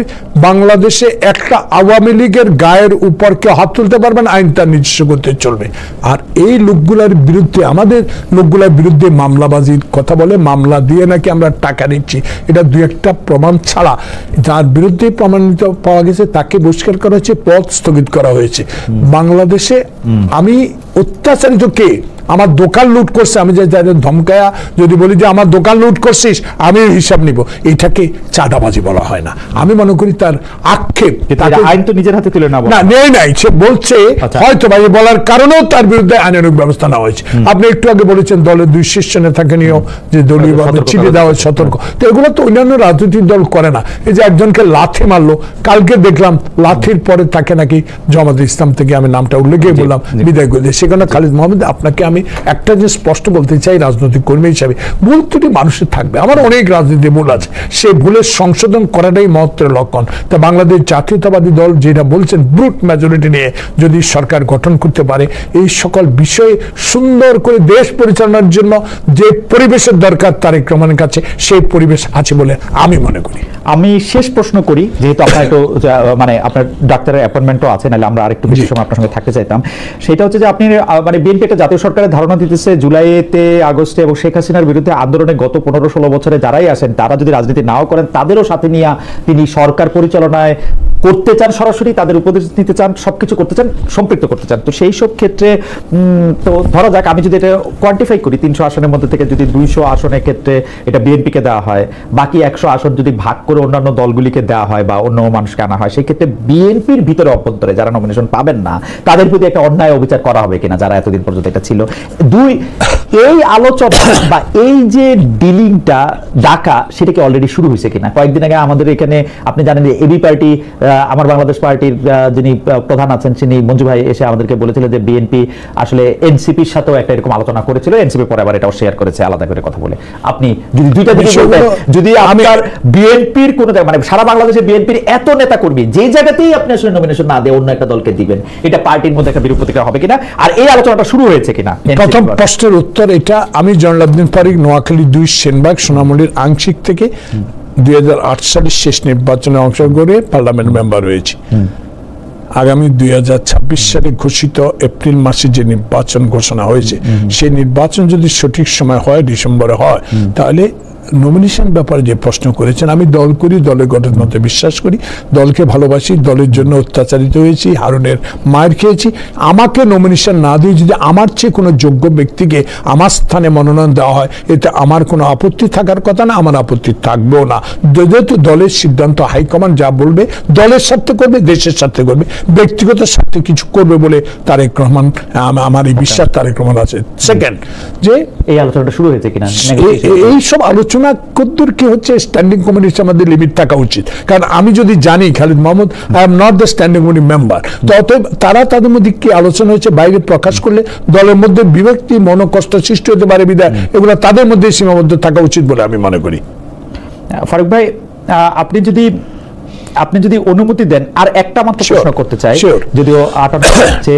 Speaker 2: বাংলাদেশে একটা আওয়ামী লীগের গায়ের উপর কেউ হাত তুলতে পারবে না, আইন তার নিজস্ব করতে চলবে। আর এই লোকগুলোর বিরুদ্ধে, আমাদের লোকগুলোর বিরুদ্ধে মামলাবাজির কথা বলে, মামলা দিয়ে নাকি আমরা টাকা নিচ্ছি, এটা 2-1টা প্রমাণ ছাড়া যার বিরুদ্ধে প্রমাণিত পাওয়া গেছে তাকে বহিষ্কার করা হয়েছে, পদ স্থগিত করা হয়েছে। বাংলাদেশে আমি অত্যাচারিত কে? আমার দোকান লুট করছে, আমি যে ধমকায়া যদি বলি যে আমার দোকান লুট করছিস, আমি হিসাব নিব, এটাকে চাঁদাবাজি বলা হয় না। আমি মনে করি তার আক্ষেপ,
Speaker 1: আইন তো নিজের হাতে তুলে
Speaker 2: না নেই নাই, সে বলছে হয়তো ভাই বলার কারণেও তার বিরুদ্ধে আইনানুগ ব্যবস্থা নেওয়া হয়েছে। আপনি একটু আগে বলেছেন দলের 2 শীর্ষ নেতাকে নিয়েও যে দলীয় চিঠি দেওয়া সতর্ক, তো এগুলো তো অন্যান্য রাজনৈতিক দল করে না। এই যে একজনকে লাথি মারলো, কালকে দেখলাম লাথির পরে তাকে নাকি জামাতে ইসলাম থেকে, আমি নামটা উল্লেখই বললাম, বিদায় করে দিয়ে। সেখানে খালিদ মোহাম্মদ, আপনাকে আমি একটা যে স্পষ্ট বলতে চাই, রাজনৈতিক কর্মী হিসাবে ভুল ত্রুটি মানুষের থাকবে, আমার অনেক রাজনীতি ভুল আছে, সেই ভুলের সংশোধন করাটাই মহত্বের লক্ষণ। তা বাংলাদেশ জাতীয়তাবাদী দল যেটা বলছেন ব্রুট মেজরিটি নিয়ে যদি সরকার গঠন করতে পারে, এই সকল বিষয়ে সুন্দর করে দেশ পরিচালনার জন্য যে পরিবেশের দরকার তারেক রহমানের কাছে সেই পরিবেশ আছে বলে আমি মনে করি।
Speaker 1: আমি শেষ প্রশ্ন করি, যেহেতু আপনার একটু মানে আপনার ডাক্তারের অ্যাপয়েন্টমেন্টও আছে, নাহলে আমরা আরেকটু বেশি সময় আপনার সঙ্গে থাকতে চাইতাম। সেটা হচ্ছে যে আপনি মানে বিএনপি একটা জাতীয় সরকারের ধারণা দিতেছে জুলাইতে, আগস্টে এবং শেখ হাসিনার বিরুদ্ধে আন্দোলনে গত 15-16 বছরে যারাই আসেন, তারা যদি রাজনীতি নাও করেন, তাদেরও সাথে নিয়ে তিনি সরকার পরিচালনায় করতে চান, সরাসরি তাদের উপদেশ নিতে চান, সবকিছু করতে চান, সম্পৃক্ত করতে চান। তো সেই সব ক্ষেত্রে তো ধরা যাক, আমি যদি এটা কোয়ান্টিফাই করি, 300 আসনের মধ্যে থেকে যদি 200 আসনের ক্ষেত্রে এটা বিএনপিকে দেওয়া হয়, বাকি 100 আসন যদি ভাগ করে অন্যান্য দলগুলিকে দেওয়া হয় বা অন্য মানুষকে আনা হয়, সেই ক্ষেত্রে বিএনপির ভিতরে অভ্যন্তরে যারা নমিনেশন পাবেন না, তাদের প্রতি একটা অন্যায় অবিচার করা হবে কিনা, যারা এতদিন পর্যন্ত এটা ছিল। 2, এই আলোচনা বা এই যে ডিলিংটা ডাকা, সেটা কি অলরেডি শুরু হয়েছে কিনা? কয়েকদিন আগে আমাদের এখানে আপনি জানেন যে এবি পার্টি, আমার বাংলাদেশ পার্টির যিনি প্রধান আছেন, তিনি মঞ্জু ভাই এসে আমাদেরকে বলেছিলেন যে বিএনপি আসলে এনসিপির সাথেও একটা এরকম আলোচনা করেছিল, এনসিপি পরে আবার এটাও শেয়ার করেছে আলাদা করে কথা বলে। আপনি যদি দুইটা দিকে বলতেন, যদি আপনার বিএনপির কোন মানে সারা বাংলাদেশে বিএনপির এত নেতা কর্মী, যে জায়গাতেই আপনি আসলে নমিনেশন না দিয়ে অন্য একটা দলকে দিবেন, এটা পার্টির মধ্যে একটা বিরূপ প্রতিক্রিয়া হবে কিনা, আর এই আলোচনাটা শুরু হয়েছে কিনা?
Speaker 2: প্রথম প্রশ্নের উত্তর এটা, আমি জয়নাল ফারিক, নোয়াখালী 2 সেনবাগ সোনামুড়ির আংশিক থেকে 2008 সালের শেষ নির্বাচনে অংশগ্রহণ করে পার্লামেন্ট মেম্বার হয়েছি। আগামী 2026 সালে ঘোষিত এপ্রিল মাসে যে নির্বাচন ঘোষণা হয়েছে, সেই নির্বাচন যদি সঠিক সময় হয়, ডিসেম্বরে হয়, তাহলে নমিনেশন ব্যাপারে যে প্রশ্ন করেছেন, আমি দল করি, দলের গঠনতন্ত্রে বিশ্বাস করি, দলকে ভালোবাসি, দলের জন্য অত্যাচারিত হয়েছি, হারুনের মায়ের খেয়েছি। আমাকে নমিনেশন না দিয়ে যদি আমার চেয়ে কোনো যোগ্য ব্যক্তিকে আমার স্থানে মনোনয়ন দেওয়া হয়, এতে আমার কোনো আপত্তি থাকার কথা না, আমার আপত্তি থাকবেও না। যেহেতু দলের সিদ্ধান্ত, হাইকমান্ড যা বলবে দলের স্বার্থে করবে, দেশের স্বার্থে করবে, ব্যক্তিগত স্বার্থে কিছু করবে বলে তারেক রহমান, আমার এই বিশ্বাস তারেক রহমান আছে। সেকেন্ড, যে
Speaker 1: এই আলোচনাটা শুরু হয়েছে কিনা,
Speaker 2: এই সব আলোচনা আলোচনা কদ্দূর কি হচ্ছে স্ট্যান্ডিং কমিটির আমাদের লিমিট থাকা উচিত, কারণ আমি যদি জানি Khalid Mahmud I am not the standing committee member, তো অতএব তারা তাদের মধ্যে কি আলোচনা হয়েছে বাইরে প্রকাশ করলে দলের মধ্যে বিভক্তি মনোকষ্ট সৃষ্টি হতে পারে, বিধায় এগুলো তাদের মধ্যে সীমাবদ্ধ থাকা উচিত বলে আমি মনে করি।
Speaker 1: ফারুক ভাই, আপনি যদি অনুমতি দেন আর একটা মাত্র প্রশ্ন করতে চাই, যদিও 58 হচ্ছে,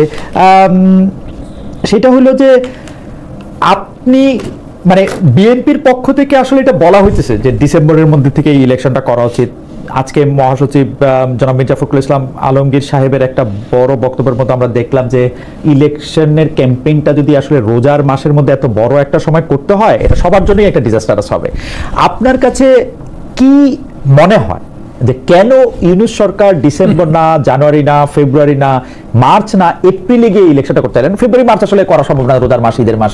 Speaker 1: সেটা হলো যে আপনি মানে বিএনপির পক্ষ থেকে আসলে এটা বলা হইতেছে যে ডিসেম্বরের মধ্যে থেকে এই ইলেকশনটা করা উচিত। আজকে মহাসচিব জনাব মির্জা ফখরুল ইসলাম আলমগীর সাহেবের একটা বড় বক্তব্যের মধ্যে আমরা দেখলাম যে ইলেকশনের ক্যাম্পেইনটা যদি আসলে রোজার মাসের মধ্যে এত বড় একটা সময় করতে হয়, এটা সবার জন্যই একটা ডিজাস্টারাস হবে। আপনার কাছে কি মনে হয় যে কেন ইউনূস সরকার ডিসেম্বর না, জানুয়ারি না, ফেব্রুয়ারি না, মার্চ না, এপ্রিলে গিয়ে ইলেকশনটা করতে চাইলেন? ফেব্রুয়ারি মার্চ আসলে করা সম্ভব না, রোজার মাস, ঈদের মাস,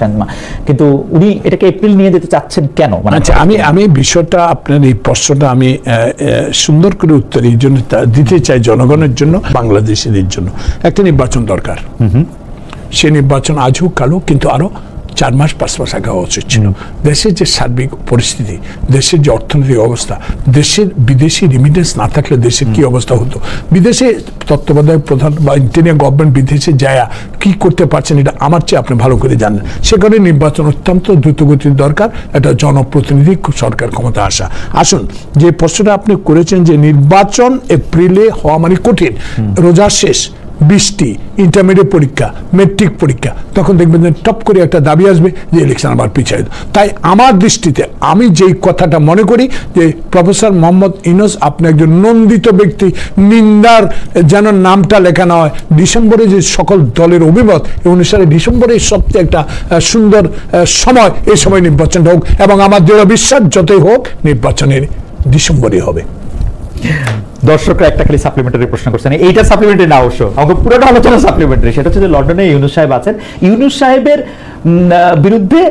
Speaker 1: কিন্তু উনি এটাকে এপ্রিল নিয়ে যেতে চাচ্ছেন কেন? মানে
Speaker 2: আচ্ছা, আমি বিষয়টা আপনার এই প্রশ্নটা আমি সুন্দর করে উত্তর এই জন্য দিতে চাই জনগণের জন্য, বাংলাদেশিদের জন্য। একটা নির্বাচন দরকার, সে নির্বাচন আজ হোক কাল হোক, কিন্তু আরো 4 মাস 5 মাস আগে হওয়া উচিত ছিল। দেশের যে সার্বিক পরিস্থিতি, দেশের যে অর্থনৈতিক অবস্থা, দেশের বিদেশি রিমিটেন্স না থাকলে দেশের কি অবস্থা হতো, বিদেশে তত্ত্বাবধায়ক প্রধান বা ইন্টারিয়াম গভর্নমেন্ট বিদেশে যায় কি করতে পারছেন এটা আমার চেয়ে আপনি ভালো করে জানেন। সে কারণে নির্বাচন অত্যন্ত দ্রুতগতির দরকার, একটা জনপ্রতিনিধি সরকার ক্ষমতা আসা। আসুন, যে প্রশ্নটা আপনি করেছেন যে নির্বাচন এপ্রিলে হওয়া মানে কঠিন, রোজা শেষ, বৃষ্টি, ইন্টারমিডিয়েট পরীক্ষা, মেট্রিক পরীক্ষা, তখন দেখবেন যে টপ করে একটা দাবি আসবে যে ইলেকশন আবার পিছিয়ে। তাই আমার দৃষ্টিতে আমি যেই কথাটা মনে করি যে প্রফেসর মোহাম্মদ ইউনূস আপনি একজন নন্দিত ব্যক্তি, নিন্দার যেন নামটা লেখা না হয়। ডিসেম্বরে যে সকল দলের অভিমত এই অনুসারে ডিসেম্বরে সবচেয়ে একটা সুন্দর সময়, এই সময় নির্বাচনটা হোক, এবং আমার দৃঢ় বিশ্বাস যতই হোক নির্বাচনের ডিসেম্বরে হবে।
Speaker 1: দর্শকরা একটা খালি সাপ্লিমেন্টারি প্রশ্ন করছেন, এইটা সাপ্লিমেন্টারি না অবশ্য, আমাকে পুরোটা আলোচনা সাপ্লিমেন্টারি। সেটা হচ্ছে যে লন্ডনে ইউনূস সাহেব আছেন, ইউনূস সাহেবের বিরুদ্ধে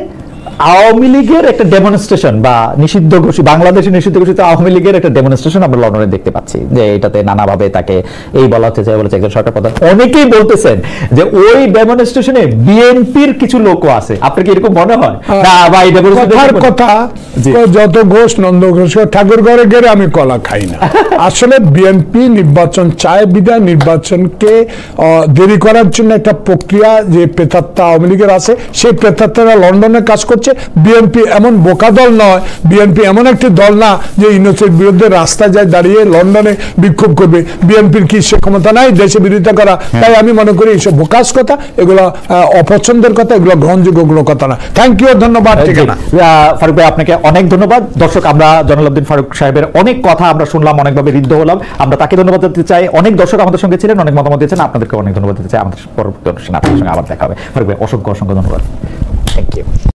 Speaker 1: আওয়ামী লীগের একটা ডেমনস্ট্রেশন বা নিষিদ্ধ ঘোষিত, বাংলাদেশে নিষিদ্ধ ঘোষিত আওয়ামী লীগের একটা ডেমনস্ট্রেশন আমরা লন্ডনে দেখতে পাচ্ছি, যে এটাতে নানাভাবে তাকে এই বলা হচ্ছে, যে বলেছে একজন সরকার প্রধান। অনেকেই বলতেছেন যে ওই ডেমনস্ট্রেশনে বিএনপির কিছু লোকও আছে। আপনার কি এরকম মনে হয়? না ভাই,
Speaker 2: কথার কথা, যত ঘোষ নন্দ ঘোষ ঠাকুর ঘরে গেলে আমি কলা খাই না। আসলে বিএনপি নির্বাচন চায়, বিধায় নির্বাচনকে দেরি করার জন্য একটা প্রক্রিয়া যে প্রেতাত্মা আওয়ামী লীগের আছে, সেই প্রেতাত্মারা লন্ডনে কাজ করছে। বিএনপি এমন বোকা দল নয়, বিএনপি এমন একটি দল না যে ইউনূসের বিরুদ্ধে রাস্তায় যায় দাঁড়িয়ে লন্ডনে বিক্ষোভ করবে। বিএনপির কি সে ক্ষমতা নাই দেশে বিরোধিতা করা? তাই আমি মনে করি এইসব বোকাস কথা, এগুলো অপছন্দের কথা, এগুলো গ্রহণযোগ্য কথা না। থ্যাংক ইউ, ধন্যবাদ।
Speaker 1: ফারুক ভাই, আপনাকে অনেক ধন্যবাদ। দর্শক, আমরা জয়নুল আবদিন ফারুক সাহেবের অনেক কথা আমরা শুনলাম, অনেকভাবে ঋদ্ধ হলাম। আমরা তাকে ধন্যবাদ দিতে চাই। অনেক দর্শক আমাদের সঙ্গে ছিলেন, অনেক মতামত দিয়েছেন, আপনাদেরকে অনেক ধন্যবাদ দিতে চাই। আমাদের পরবর্তী অনুষ্ঠানে আপনাদের সঙ্গে আবার দেখা হবে। ফারুক ভাই, অসংখ্য ধন্যবাদ। Thank you.